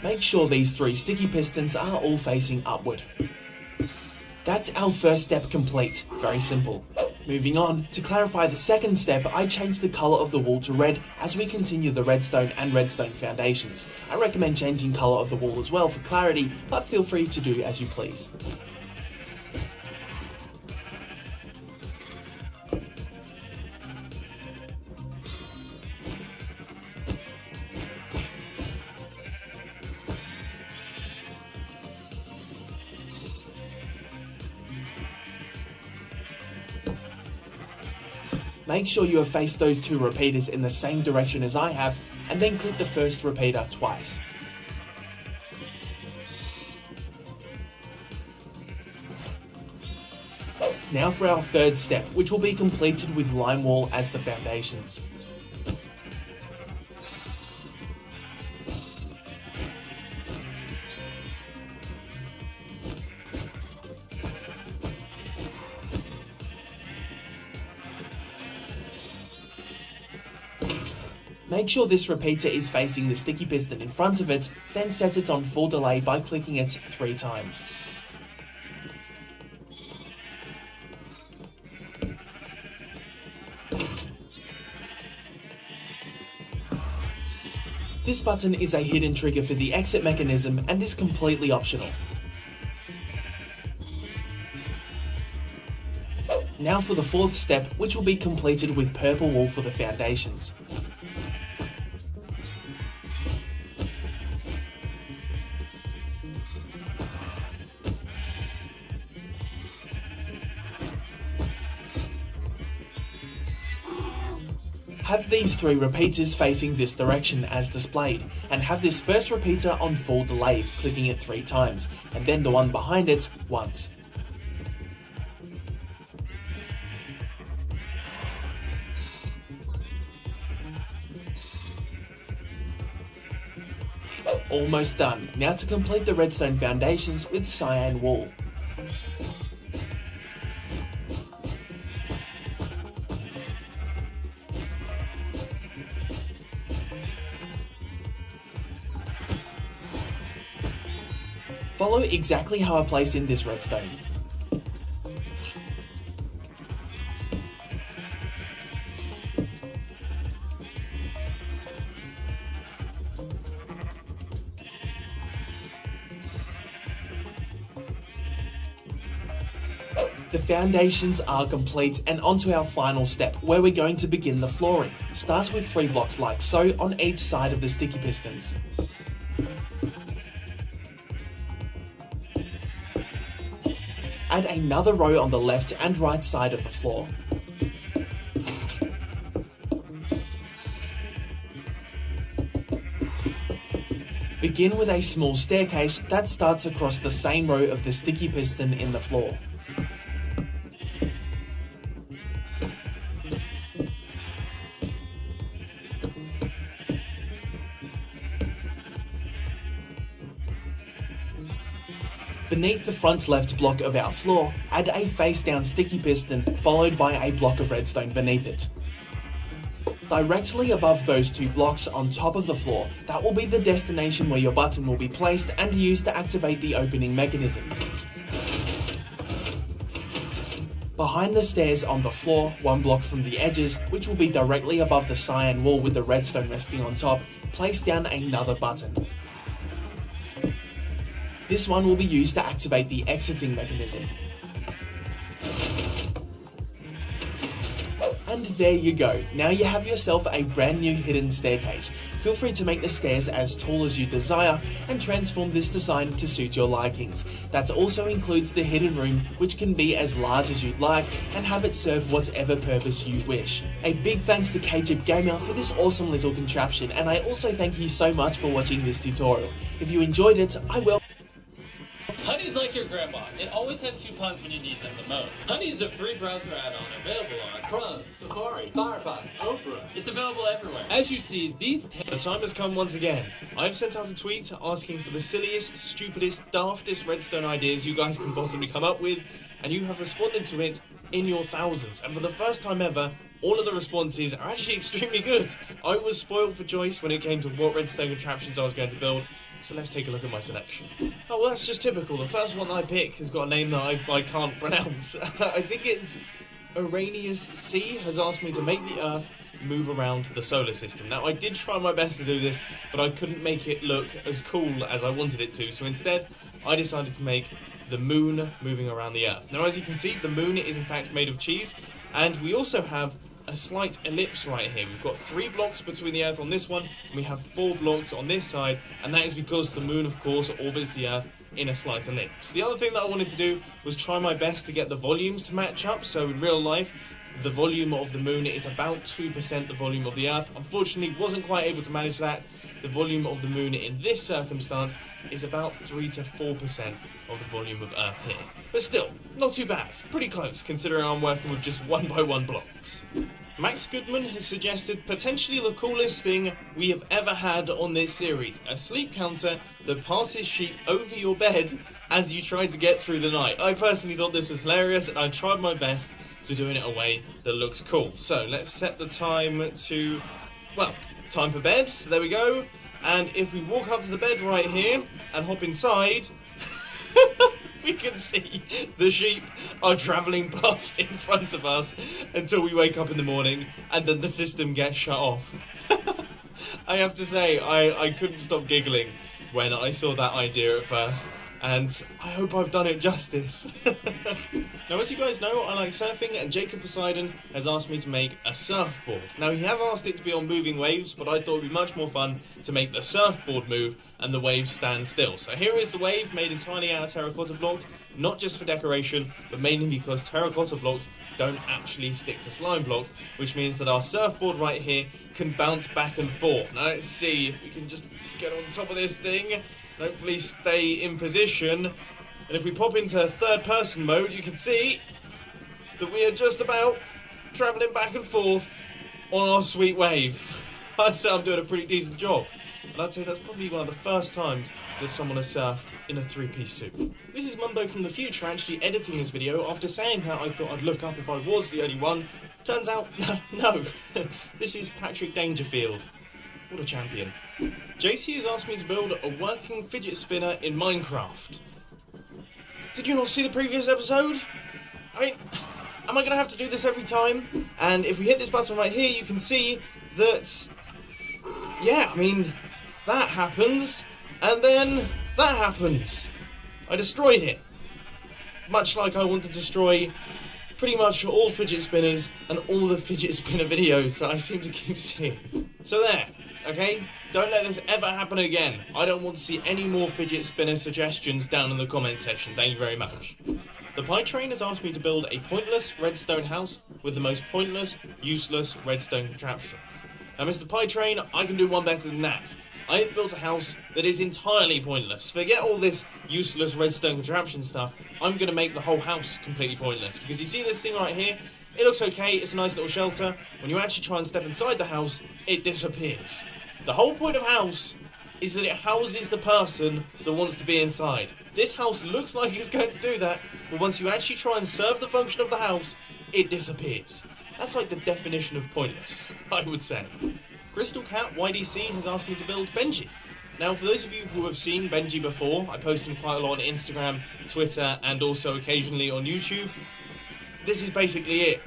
Make sure these 3 sticky pistons are all facing upward. That's our first step complete, very simple. Moving on, to clarify the second step, I changed the colour of the wall to red as we continue the redstone and redstone foundations. I recommend changing colour of the wall as well for clarity, but feel free to do as you please. Make sure you have faced those 2 repeaters in the same direction as I have, and then click the first repeater twice. Now for our third step, which will be completed with lime wall as the foundations. Make sure this repeater is facing the sticky piston in front of it, then set it on full delay by clicking it 3 times. This button is a hidden trigger for the exit mechanism and is completely optional. Now for the fourth step, which will be completed with purple wool for the foundations. Have these 3 repeaters facing this direction as displayed, and have this first repeater on full delay, clicking it 3 times, and then the one behind it once. Almost done. Now to complete the redstone foundations with cyan wool. Follow exactly how I placed in this redstone. The foundations are complete, and onto our final step, where we're going to begin the flooring. Start with 3 blocks like so on each side of the sticky pistons. Add another row on the left and right side of the floor. Begin with a small staircase that starts across the same row of the sticky piston in the floor. Beneath the front left block of our floor, add a face down sticky piston followed by a block of redstone beneath it. Directly above those 2 blocks on top of the floor, that will be the destination where your button will be placed and used to activate the opening mechanism. Behind the stairs on the floor, 1 block from the edges, which will be directly above the cyan wall with the redstone resting on top, place down another button. This one will be used to activate the exiting mechanism. And there you go, now you have yourself a brand new hidden staircase. Feel free to make the stairs as tall as you desire and transform this design to suit your likings. That also includes the hidden room, which can be as large as you'd like and have it serve whatever purpose you wish. A big thanks to KJIP Gamer for this awesome little contraption, and I also thank you so much for watching this tutorial. If you enjoyed it, I will. Honey's like your grandma. It always has coupons when you need them the most. Honey is a free browser add-on available on Chrome, Safari, Firefox, Opera. It's available everywhere. As you see, these The time has come once again. I've sent out a tweet asking for the silliest, stupidest, daftest redstone ideas you guys can possibly come up with, and you have responded to it in your thousands. And for the first time ever, all of the responses are actually extremely good. I was spoiled for choice when it came to what redstone contraptions I was going to build. So let's take a look at my selection. Oh, well, that's just typical. The first one I pick has got a name that I can't pronounce. I think it's Arrhenius C has asked me to make the Earth move around the solar system. Now, I did try my best to do this, but I couldn't make it look as cool as I wanted it to. So instead, I decided to make the moon moving around the Earth. Now, as you can see, the moon is in fact made of cheese, and we also have a slight ellipse right here. We've got 3 blocks between the Earth on this one, and we have 4 blocks on this side, and that is because the moon, of course, orbits the Earth in a slight ellipse. The other thing that I wanted to do was try my best to get the volumes to match up. So in real life, the volume of the moon is about 2% the volume of the Earth. Unfortunately, wasn't quite able to manage that. The volume of the moon in this circumstance is about 3 to 4% of the volume of Earth here. But still, not too bad. Pretty close, considering I'm working with just 1 by 1 blocks. Max Goodman has suggested potentially the coolest thing we have ever had on this series, a sleep counter that passes sheep over your bed as you try to get through the night. I personally thought this was hilarious, and I tried my best to do it in a way that looks cool. So let's set the time to, well, time for bed. There we go. And if we walk up to the bed right here and hop inside, we can see the sheep are travelling past in front of us until we wake up in the morning, and then the system gets shut off. I have to say, I couldn't stop giggling when I saw that idea at first, and I hope I've done it justice. Now, as you guys know, I like surfing, and Jacob Poseidon has asked me to make a surfboard. Now, he has asked it to be on moving waves, but I thought it would be much more fun to make the surfboard move and the wave stand still. So here is the wave, made entirely out of terracotta blocks, not just for decoration, but mainly because terracotta blocks don't actually stick to slime blocks, which means that our surfboard right here can bounce back and forth. Now, let's see if we can just get on top of this thing. Hopefully stay in position, and if we pop into third person mode, you can see that we are just about travelling back and forth on our sweet wave. I'd say I'm doing a pretty decent job, and I'd say that's probably one of the first times that someone has surfed in a 3-piece suit. This is Mundo from the future actually editing this video after saying how I thought I'd look up if I was the only one. Turns out, no. This is Patrick Dangerfield. What a champion. JC has asked me to build a working fidget spinner in Minecraft. Did you not see the previous episode? I mean, am I going to have to do this every time? And if we hit this button right here, you can see that, yeah, I mean, that happens, and then that happens. I destroyed it. Much like I want to destroy pretty much all fidget spinners and all the fidget spinner videos that I seem to keep seeing. So there. Okay, don't let this ever happen again. I don't want to see any more fidget spinner suggestions down in the comment section. Thank you very much. The Pie Train has asked me to build a pointless redstone house with the most pointless, useless redstone contraptions. Now, Mr. Pie Train, I can do one better than that. I have built a house that is entirely pointless. Forget all this useless redstone contraption stuff. I'm going to make the whole house completely pointless. Because you see this thing right here? It looks okay, it's a nice little shelter. When you actually try and step inside the house, it disappears. The whole point of house is that it houses the person that wants to be inside. This house looks like it's going to do that, but once you actually try and serve the function of the house, it disappears. That's like the definition of pointless, I would say. Crystal Cat YDC has asked me to build Benji. Now, for those of you who have seen Benji before, I post him quite a lot on Instagram, Twitter, and also occasionally on YouTube. This is basically it.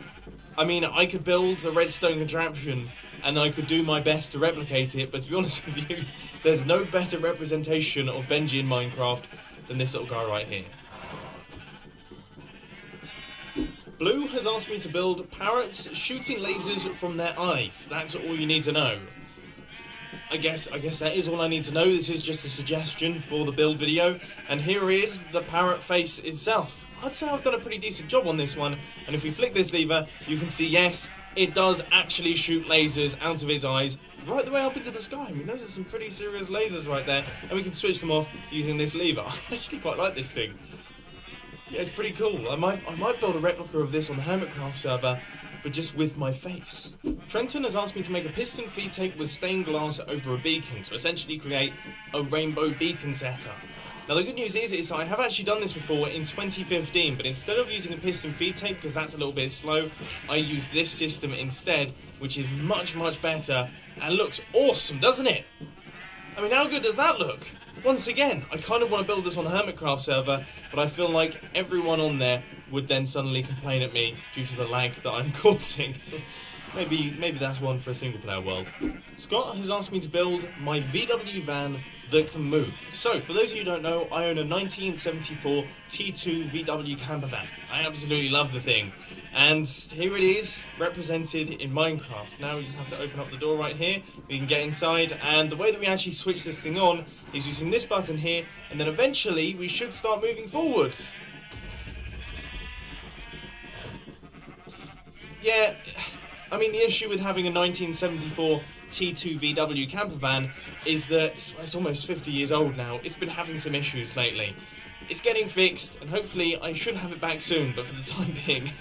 I mean, I could build a redstone contraption and I could do my best to replicate it, but to be honest with you, there's no better representation of Benji in Minecraft than this little guy right here. Blue has asked me to build parrots shooting lasers from their eyes. That's all you need to know. I guess that is all I need to know. This is just a suggestion for the build video, and here is the parrot face itself. I'd say I've done a pretty decent job on this one, and if we flick this lever, you can see, yes, it does actually shoot lasers out of its eyes right the way up into the sky. I mean, those are some pretty serious lasers right there, and we can switch them off using this lever. I actually quite like this thing. Yeah, it's pretty cool. I might build a replica of this on the Hermitcraft server, but just with my face. Trenton has asked me to make a piston feed tape with stained glass over a beacon to essentially create a rainbow beacon setup. Now the good news is I have actually done this before in 2015, but instead of using a piston feed tape, because that's a little bit slow, I use this system instead, which is much better and looks awesome, doesn't it? I mean, how good does that look? Once again, I kind of want to build this on the Hermitcraft server, but I feel like everyone on there would then suddenly complain at me due to the lag that I'm causing. Maybe that's one for a single player world. Scott has asked me to build my VW van that can move. So, for those of you who don't know, I own a 1974 T2 VW camper van. I absolutely love the thing. And here it is, represented in Minecraft. Now we just have to open up the door right here, we can get inside, and the way that we actually switch this thing on is using this button here, and then eventually we should start moving forward. Yeah, I mean, the issue with having a 1974 T2 VW camper van is that it's almost 50 years old now. It's been having some issues lately. It's getting fixed, and hopefully I should have it back soon, but for the time being,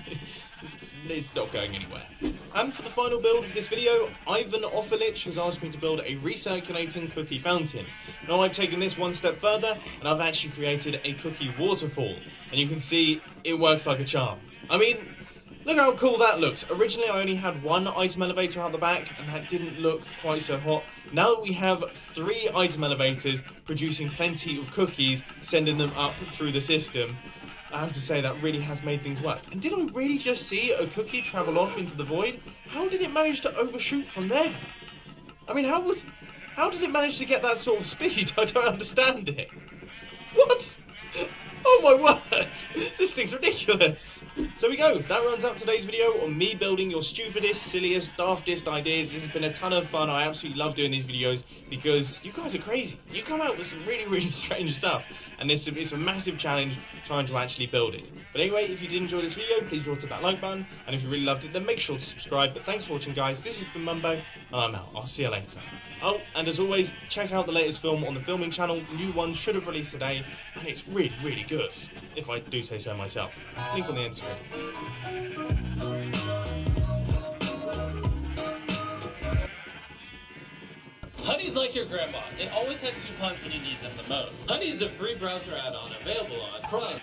it's not going anywhere. And for the final build of this video, Ivan Ofilich has asked me to build a recirculating cookie fountain. Now I've taken this one step further, and I've actually created a cookie waterfall. And you can see, it works like a charm. I mean, look how cool that looks. Originally I only had one item elevator out the back, and that didn't look quite so hot. Now that we have 3 item elevators producing plenty of cookies, sending them up through the system, I have to say that really has made things work. And did I really just see a cookie travel off into the void? How did it manage to overshoot from there? I mean, how did it manage to get that sort of speed? I don't understand it. What? Oh my word! This thing's ridiculous! So we go, that runs up today's video on me building your stupidest, silliest, daftest ideas. This has been a ton of fun. I absolutely love doing these videos because you guys are crazy. You come out with some really strange stuff, and it's a massive challenge trying to actually build it. But anyway, if you did enjoy this video, please draw to that like button, and if you really loved it, then make sure to subscribe. But thanks for watching, guys. This has been Mumbo, and I'm out. I'll see you later. Oh, and as always, check out the latest film on the filming channel. The new one should have released today, and it's really good, if I do say so myself. Link on the end screen. Honey's like your grandma. It always has coupons when you need them the most. Honey is a free browser add-on available on Chrome.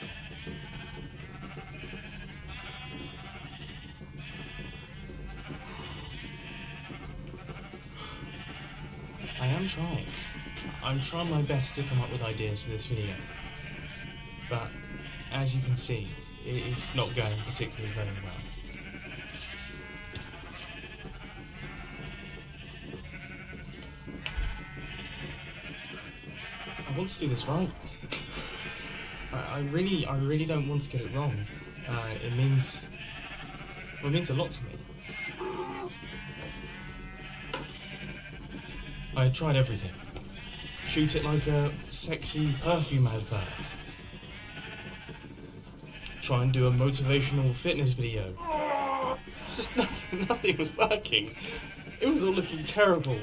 I am trying. I'm trying my best to come up with ideas for this video. But, as you can see, it's not going particularly very well. I want to do this right. I really don't want to get it wrong. It means a lot to me. I tried everything. Shoot it like a sexy perfume advert. Try and do a motivational fitness video. It's just nothing was working. It was all looking terrible.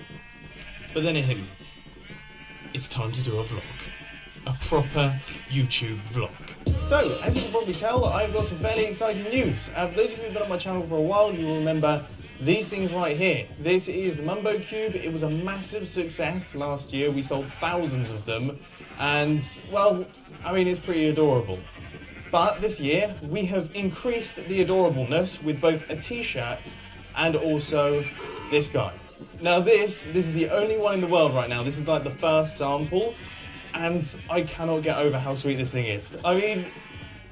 But then it hit me. It's time to do a vlog. A proper YouTube vlog. So, as you can probably tell, I've got some fairly exciting news. For those of you who've been on my channel for a while, you will remember these things right here. This is the Mumbo Cube. It was a massive success last year. We sold thousands of them. And, well, I mean, it's pretty adorable. But this year, we have increased the adorableness with both a t-shirt and also this guy. Now this is the only one in the world right now. This is like the first sample, and I cannot get over how sweet this thing is. I mean,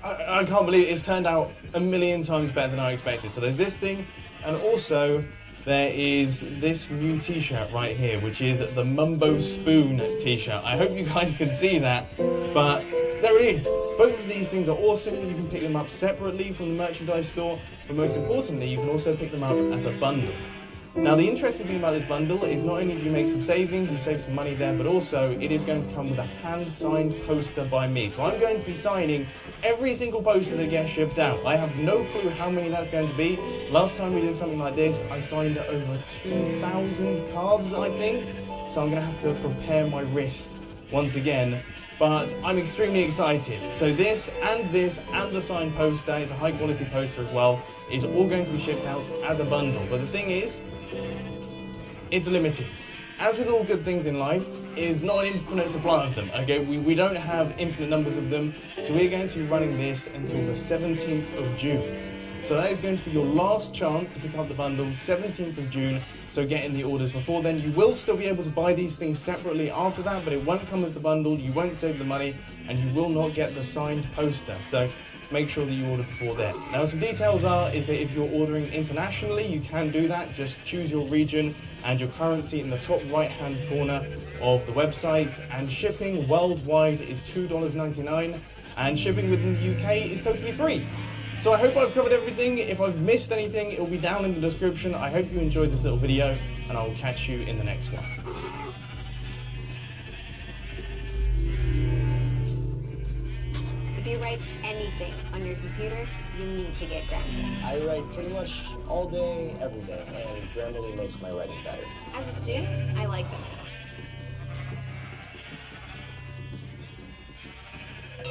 I can't believe it's turned out a million times better than I expected. So there's this thing, and also there is this new t-shirt right here, which is the Mumbo Spoon t-shirt. I hope you guys can see that, but there it is. Both of these things are awesome. You can pick them up separately from the merchandise store, but most importantly, you can also pick them up as a bundle. Now, the interesting thing about this bundle is not only do you make some savings, you save some money there, but also it is going to come with a hand-signed poster by me. So I'm going to be signing every single poster that gets shipped out. I have no clue how many that's going to be. Last time we did something like this, I signed over 2,000 cards, I think. So I'm going to have to prepare my wrist once again. But I'm extremely excited. So this and the signed poster, it's a high quality poster as well, is all going to be shipped out as a bundle. But the thing is, it's limited. As with all good things in life, it is not an infinite supply of them. Okay, we don't have infinite numbers of them, so we're going to be running this until the 17th of June. So that is going to be your last chance to pick up the bundle, 17th of June, so get in the orders before then. You will still be able to buy these things separately after that, but it won't come as the bundle, you won't save the money, and you will not get the signed poster. So make sure that you order before then. Now, some details is that if you're ordering internationally, you can do that. Just choose your region and your currency in the top right-hand corner of the website. And shipping worldwide is $2.99, and shipping within the UK is totally free. So I hope I've covered everything. If I've missed anything, it will be down in the description. I hope you enjoyed this little video, and I will catch you in the next one. If you write anything on your computer, you need to get Grammarly. I write pretty much all day, every day, and Grammarly makes my writing better. As a student, I like them.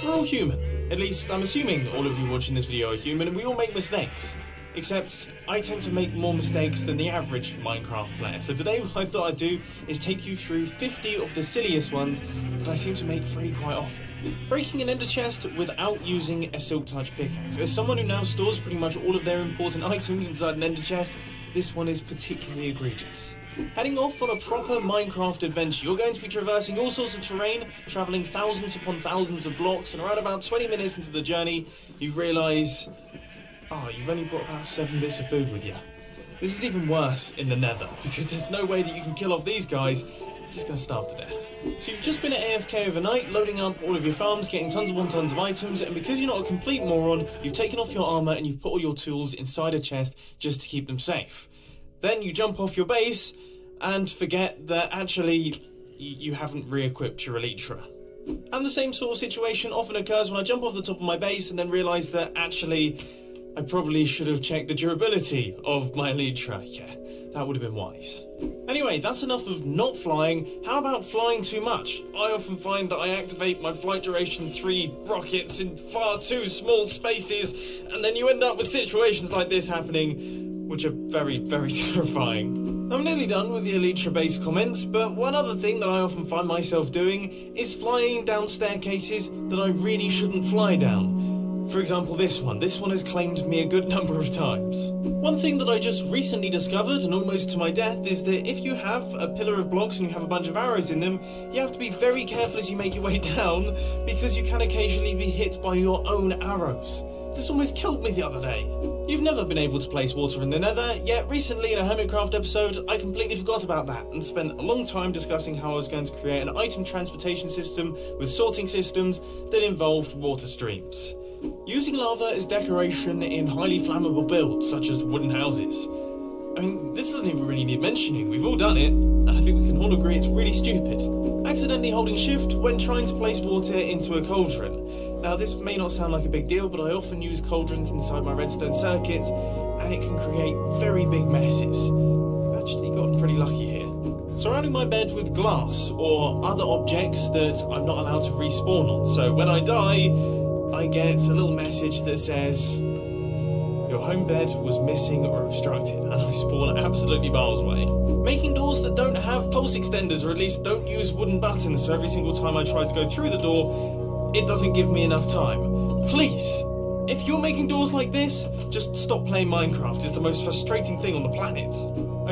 We're all human. At least, I'm assuming all of you watching this video are human, and we all make mistakes. Except, I tend to make more mistakes than the average Minecraft player. So today, what I thought I'd do is take you through 50 of the silliest ones that I seem to make very quite often. Breaking an ender chest without using a Silk Touch pickaxe. As someone who now stores pretty much all of their important items inside an ender chest, this one is particularly egregious. Heading off on a proper Minecraft adventure, you're going to be traversing all sorts of terrain, travelling thousands upon thousands of blocks, and around about 20 minutes into the journey, you realise, you've only brought about 7 bits of food with you. This is even worse in the Nether, because there's no way that you can kill off these guys. You're just going to starve to death. So you've just been at AFK overnight, loading up all of your farms, getting tons upon tons of items, and because you're not a complete moron, you've taken off your armour and you've put all your tools inside a chest just to keep them safe. Then you jump off your base and forget that actually you haven't re-equipped your Elytra. And the same sort of situation often occurs when I jump off the top of my base and then realise that actually I probably should have checked the durability of my Elytra. Yeah, that would have been wise. Anyway, that's enough of not flying. How about flying too much? I often find that I activate my flight duration 3 rockets in far too small spaces, and then you end up with situations like this happening, which are very, very terrifying. I'm nearly done with the Elytra base comments, but one other thing that I often find myself doing is flying down staircases that I really shouldn't fly down. For example, this one. This one has claimed me a good number of times. One thing that I just recently discovered, and almost to my death, is that if you have a pillar of blocks and you have a bunch of arrows in them, you have to be very careful as you make your way down, because you can occasionally be hit by your own arrows. This almost killed me the other day. You've never been able to place water in the Nether, yet recently in a Hermitcraft episode, I completely forgot about that and spent a long time discussing how I was going to create an item transportation system with sorting systems that involved water streams. Using lava as decoration in highly flammable builds, such as wooden houses. I mean, this doesn't even really need mentioning, we've all done it, and I think we can all agree it's really stupid. Accidentally holding shift when trying to place water into a cauldron. Now, this may not sound like a big deal, but I often use cauldrons inside my redstone circuits, and it can create very big messes. I've actually gotten pretty lucky here. Surrounding my bed with glass, or other objects that I'm not allowed to respawn on, so when I die, I get a little message that says, your home bed was missing or obstructed, and I spawn absolutely miles away. Making doors that don't have pulse extenders, or at least don't use wooden buttons, so every single time I try to go through the door, it doesn't give me enough time. Please, if you're making doors like this, just stop playing Minecraft. It's the most frustrating thing on the planet.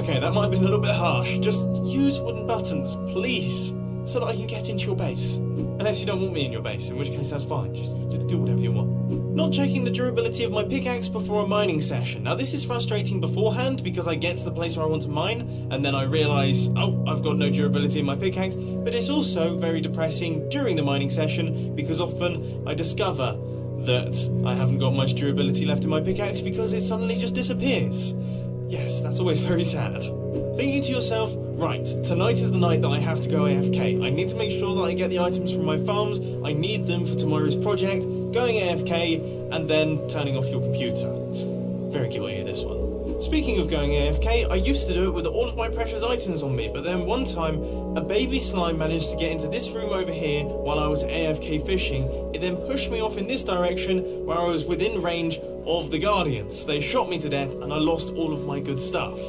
Okay, that might have been a little bit harsh. Just use wooden buttons, please. so that I can get into your base. Unless you don't want me in your base, in which case that's fine. Just do whatever you want. Not checking the durability of my pickaxe before a mining session. Now this is frustrating beforehand because I get to the place where I want to mine and then I realise, oh, I've got no durability in my pickaxe, but it's also very depressing during the mining session because often I discover that I haven't got much durability left in my pickaxe because it suddenly just disappears. Yes, that's always very sad. Thinking to yourself, right, tonight is the night that I have to go AFK. I need to make sure that I get the items from my farms, I need them for tomorrow's project, going AFK, and then turning off your computer. Very guilty of this one. Speaking of going AFK, I used to do it with all of my precious items on me, but then one time, a baby slime managed to get into this room over here while I was AFK fishing. It then pushed me off in this direction where I was within range of the Guardians. They shot me to death and I lost all of my good stuff.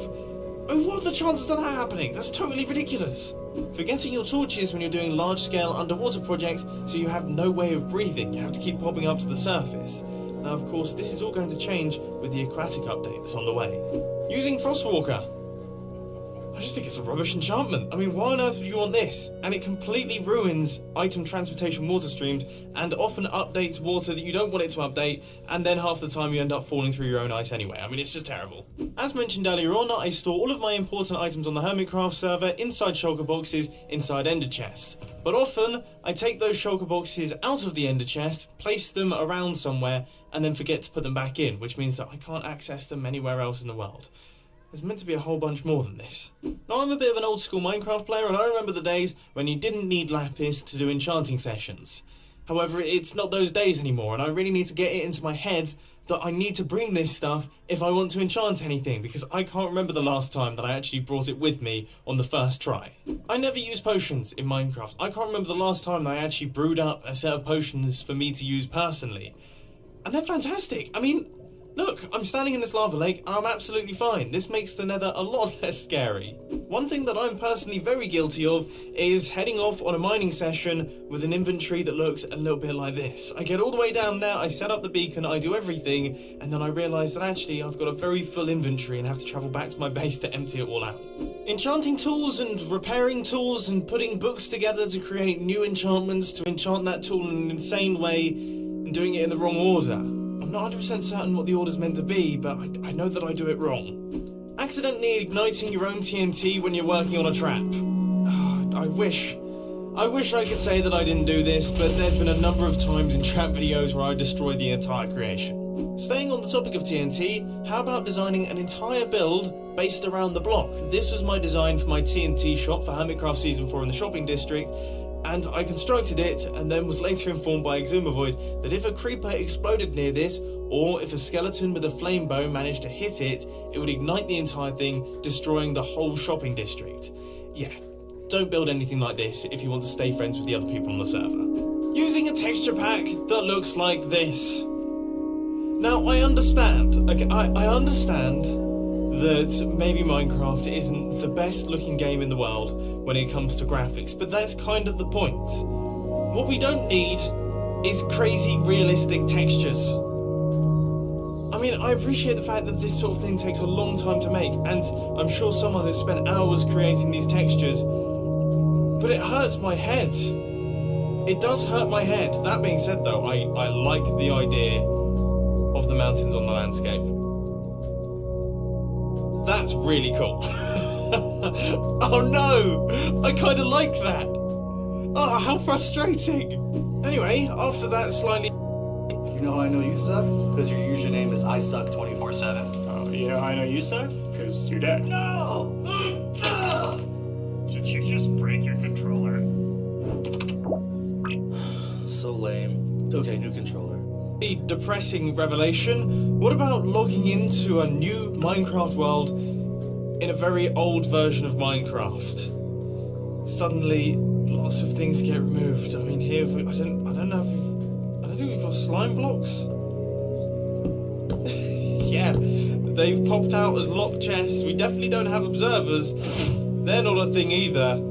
Oh, what are the chances of that happening? That's totally ridiculous. Forgetting your torches when you're doing large-scale underwater projects so you have no way of breathing. You have to keep popping up to the surface. Now, of course, this is all going to change with the aquatic update that's on the way. Using Frostwalker. I just think it's a rubbish enchantment. I mean, why on earth would you want this? And it completely ruins item transportation water streams and often updates water that you don't want it to update, and then half the time you end up falling through your own ice anyway. I mean, it's just terrible. As mentioned earlier on, I store all of my important items on the Hermitcraft server inside shulker boxes inside ender chests. But often, I take those shulker boxes out of the ender chest, place them around somewhere, and then forget to put them back in, which means that I can't access them anywhere else in the world. There's meant to be a whole bunch more than this. Now, I'm a bit of an old school Minecraft player, and I remember the days when you didn't need lapis to do enchanting sessions. However, it's not those days anymore, and I really need to get it into my head that I need to bring this stuff if I want to enchant anything, because I can't remember the last time that I actually brought it with me on the first try. I never use potions in Minecraft. I can't remember the last time that I actually brewed up a set of potions for me to use personally. And they're fantastic. I mean, look, I'm standing in this lava lake and I'm absolutely fine. This makes the nether a lot less scary. One thing that I'm personally very guilty of is heading off on a mining session with an inventory that looks a little bit like this. I get all the way down there, I set up the beacon, I do everything, and then I realise that actually I've got a very full inventory and have to travel back to my base to empty it all out. Enchanting tools and repairing tools and putting books together to create new enchantments to enchant that tool in an insane way and doing it in the wrong order. I'm not 100% certain what the order's meant to be, but I know that I do it wrong. Accidentally igniting your own TNT when you're working on a trap. I wish I could say that I didn't do this, but there's been a number of times in trap videos where I destroyed the entire creation. Staying on the topic of TNT, how about designing an entire build based around the block? This was my design for my TNT shop for Hermitcraft Season 4 in the shopping district, and I constructed it and then was later informed by Exumavoid that if a creeper exploded near this, or if a skeleton with a flame bow managed to hit it, it would ignite the entire thing, destroying the whole shopping district. Yeah, don't build anything like this if you want to stay friends with the other people on the server. Using a texture pack that looks like this. Now, I understand, okay, I understand that maybe Minecraft isn't the best looking game in the world when it comes to graphics, but that's kind of the point. What we don't need is crazy realistic textures. I mean, I appreciate the fact that this sort of thing takes a long time to make, and I'm sure someone has spent hours creating these textures, but it hurts my head. It does hurt my head. That being said though, I like the idea of the mountains on the landscape. That's really cool. Oh no! I kind of like that. Oh, how frustrating. Anyway, after that slightly... You know how I know you suck? Because your username is ISuck247. Oh, you know how I know you suck? Because you're dead. No! Did you just break your controller? So lame. Okay, new controller. A depressing revelation. What about logging into a new Minecraft world in a very old version of Minecraft? Suddenly, lots of things get removed. I mean, here I don't know if I think we've got slime blocks. Yeah, they've popped out as locked chests. We definitely don't have observers. They're not a thing either.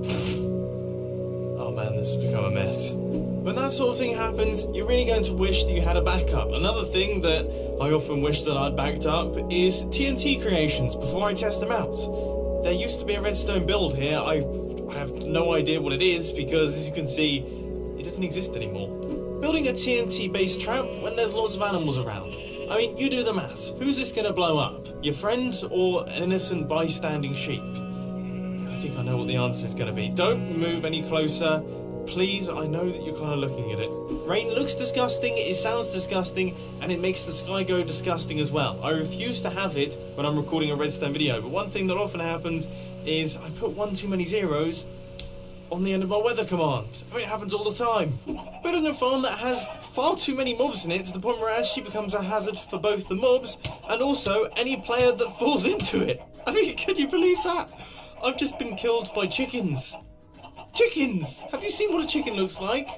Oh man, this has become a mess. When that sort of thing happens, you're really going to wish that you had a backup. Another thing that I often wish that I'd backed up is TNT creations before I test them out. There used to be a redstone build here. I I have no idea what it is because, as you can see, it doesn't exist anymore. Building a TNT-based trap when there's lots of animals around. I mean, you do the maths. Who's this gonna blow up? Your friend or an innocent bystanding sheep? I think I know what the answer is gonna be. Don't move any closer. Please, I know that you're kind of looking at it. Rain looks disgusting, it sounds disgusting, and it makes the sky go disgusting as well. I refuse to have it when I'm recording a Redstone video, but one thing that often happens is I put one too many zeros on the end of my weather command. I mean, it happens all the time. Building a farm that has far too many mobs in it to the point where it actually becomes a hazard for both the mobs and also any player that falls into it. I mean, can you believe that? I've just been killed by chickens. Chickens! Have you seen what a chicken looks like?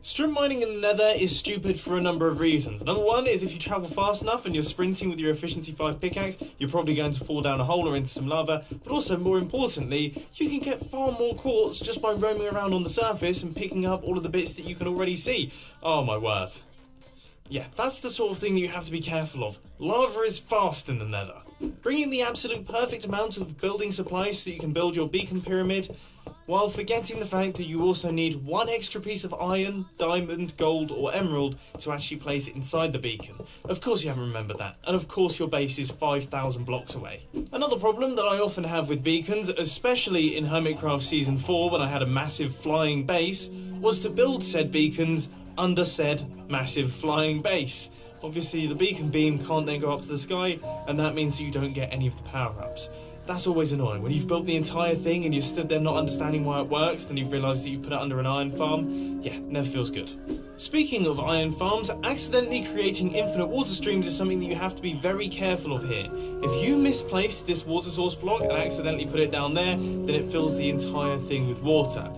Strip mining in the Nether is stupid for a number of reasons. Number one is if you travel fast enough and you're sprinting with your efficiency 5 pickaxe, you're probably going to fall down a hole or into some lava, but also more importantly, you can get far more quartz just by roaming around on the surface and picking up all of the bits that you can already see. Oh my word. Yeah, that's the sort of thing that you have to be careful of. Lava is fast in the Nether. Bringing the absolute perfect amount of building supplies so that you can build your beacon pyramid, while forgetting the fact that you also need one extra piece of iron, diamond, gold or emerald to actually place it inside the beacon. Of course you haven't remembered that, and of course your base is 5,000 blocks away. Another problem that I often have with beacons, especially in Hermitcraft Season 4 when I had a massive flying base, was to build said beacons under said massive flying base. Obviously the beacon beam can't then go up to the sky, and that means you don't get any of the power-ups. That's always annoying. When you've built the entire thing and you've stood there not understanding why it works, then you've realised that you've put it under an iron farm. Yeah, never feels good. Speaking of iron farms, accidentally creating infinite water streams is something that you have to be very careful of here. If you misplace this water source block and accidentally put it down there, then it fills the entire thing with water.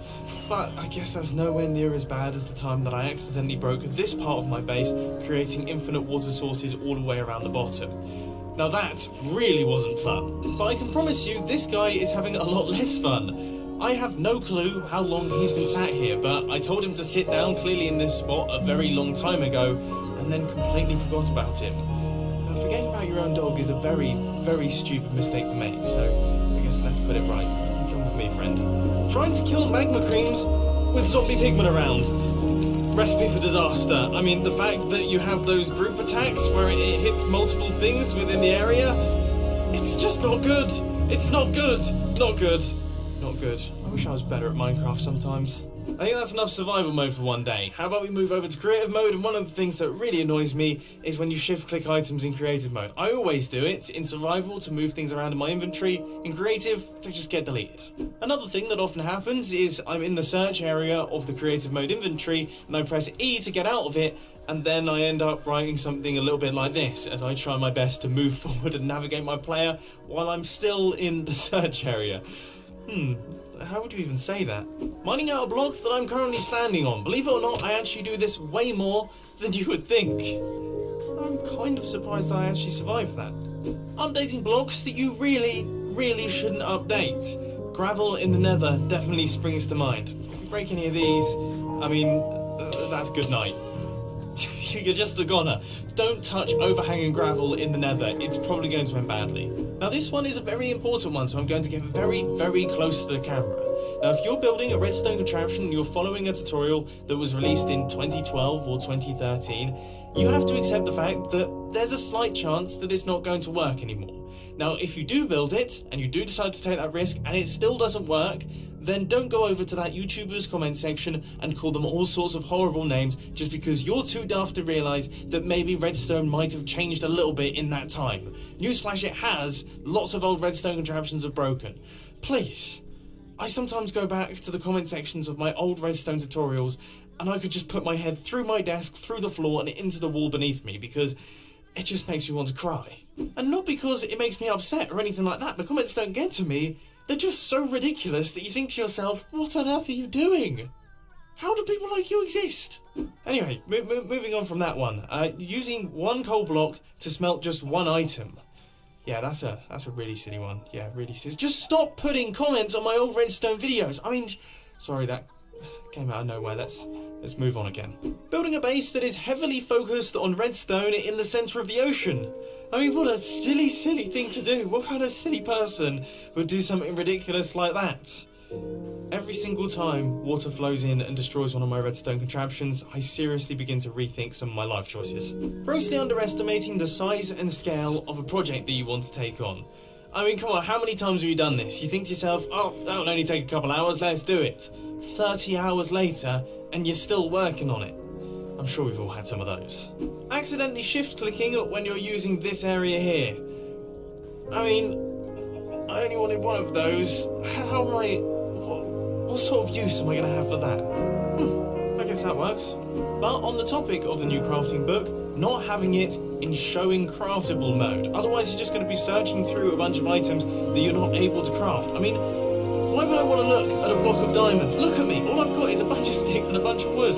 But I guess that's nowhere near as bad as the time that I accidentally broke this part of my base, creating infinite water sources all the way around the bottom. Now that really wasn't fun, but I can promise you this guy is having a lot less fun. I have no clue how long he's been sat here, but I told him to sit down clearly in this spot a very long time ago, and then completely forgot about him. Now forgetting about your own dog is a very, very stupid mistake to make, so I guess let's put it right. Come with me, friend. Trying to kill magma creams with zombie pigmen around. Recipe for disaster. I mean, the fact that you have those group attacks where it hits multiple things within the area, it's just not good. It's not good. Not good. Not good. I wish I was better at Minecraft sometimes. I think that's enough survival mode for one day. How about we move over to creative mode? And one of the things that really annoys me is when you shift click items in creative mode. I always do it in survival to move things around in my inventory. In creative, they just get deleted. Another thing that often happens is I'm in the search area of the creative mode inventory and I press E to get out of it, and then I end up writing something a little bit like this as I try my best to move forward and navigate my player while I'm still in the search area. How would you even say that? Mining out a block that I'm currently standing on. Believe it or not, I actually do this way more than you would think. I'm kind of surprised I actually survived that. Updating blocks that you really shouldn't update. Gravel in the Nether definitely springs to mind. If you break any of these, I mean, that's good night. You're just a goner. Don't touch overhanging gravel in the Nether. It's probably going to end badly. Now this one is a very important one, so I'm going to get very close to the camera. Now if you're building a redstone contraption and you're following a tutorial that was released in 2012 or 2013, you have to accept the fact that there's a slight chance that it's not going to work anymore. Now if you do build it, and you do decide to take that risk, and it still doesn't work, then don't go over to that YouTuber's comment section and call them all sorts of horrible names just because you're too daft to realise that maybe redstone might have changed a little bit in that time. Newsflash, it has. Lots of old redstone contraptions have broken. Please. I sometimes go back to the comment sections of my old redstone tutorials and I could just put my head through my desk, through the floor and into the wall beneath me because it just makes me want to cry. And not because it makes me upset or anything like that. The comments don't get to me. They're just so ridiculous that you think to yourself, what on earth are you doing? How do people like you exist? Anyway, moving on from that one. Using one coal block to smelt just one item. Yeah, that's a really silly one. Yeah, really silly. Just stop putting comments on my old redstone videos. I mean, sorry, that came out of nowhere. Let's move on again. Building a base that is heavily focused on redstone in the center of the ocean. I mean, what a silly thing to do. What kind of silly person would do something ridiculous like that? Every single time water flows in and destroys one of my redstone contraptions, I seriously begin to rethink some of my life choices. Grossly underestimating the size and scale of a project that you want to take on. I mean, come on, how many times have you done this? You think to yourself, oh, that'll only take a couple hours, let's do it. 30 hours later, and you're still working on it. I'm sure we've all had some of those. Accidentally shift-clicking when you're using this area here. I mean, I only wanted one of those. How am I... What sort of use am I going to have for that? I guess that works. But on the topic of the new crafting book, not having it in showing craftable mode. Otherwise you're just going to be searching through a bunch of items that you're not able to craft. I mean, why would I want to look at a block of diamonds? Look at me, all I've got is a bunch of sticks and a bunch of wood.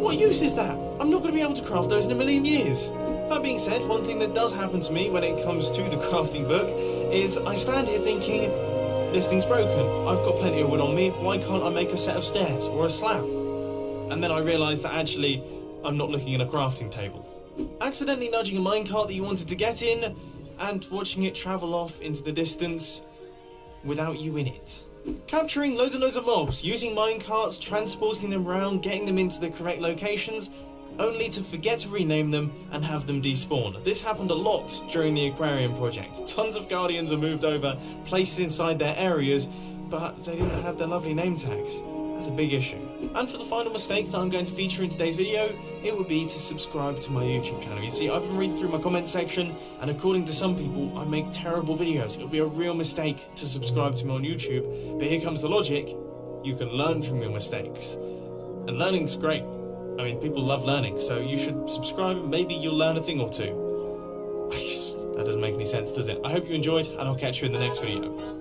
What use is that? I'm not going to be able to craft those in a million years. That being said, one thing that does happen to me when it comes to the crafting book is I stand here thinking, this thing's broken. I've got plenty of wood on me, why can't I make a set of stairs or a slab? And then I realise that actually I'm not looking at a crafting table. Accidentally nudging a minecart that you wanted to get in and watching it travel off into the distance without you in it. Capturing loads and loads of mobs, using minecarts, transporting them around, getting them into the correct locations, only to forget to rename them and have them despawn. This happened a lot during the aquarium project. Tons of guardians are moved over, placed inside their areas, but they didn't have their lovely name tags. That's a big issue. And for the final mistake that I'm going to feature in today's video, it would be to subscribe to my YouTube channel. You see, I've been reading through my comment section, and according to some people, I make terrible videos. It would be a real mistake to subscribe to me on YouTube, but here comes the logic. You can learn from your mistakes. And learning's great. I mean, people love learning, so you should subscribe and maybe you'll learn a thing or two. That doesn't make any sense, does it? I hope you enjoyed, and I'll catch you in the next video.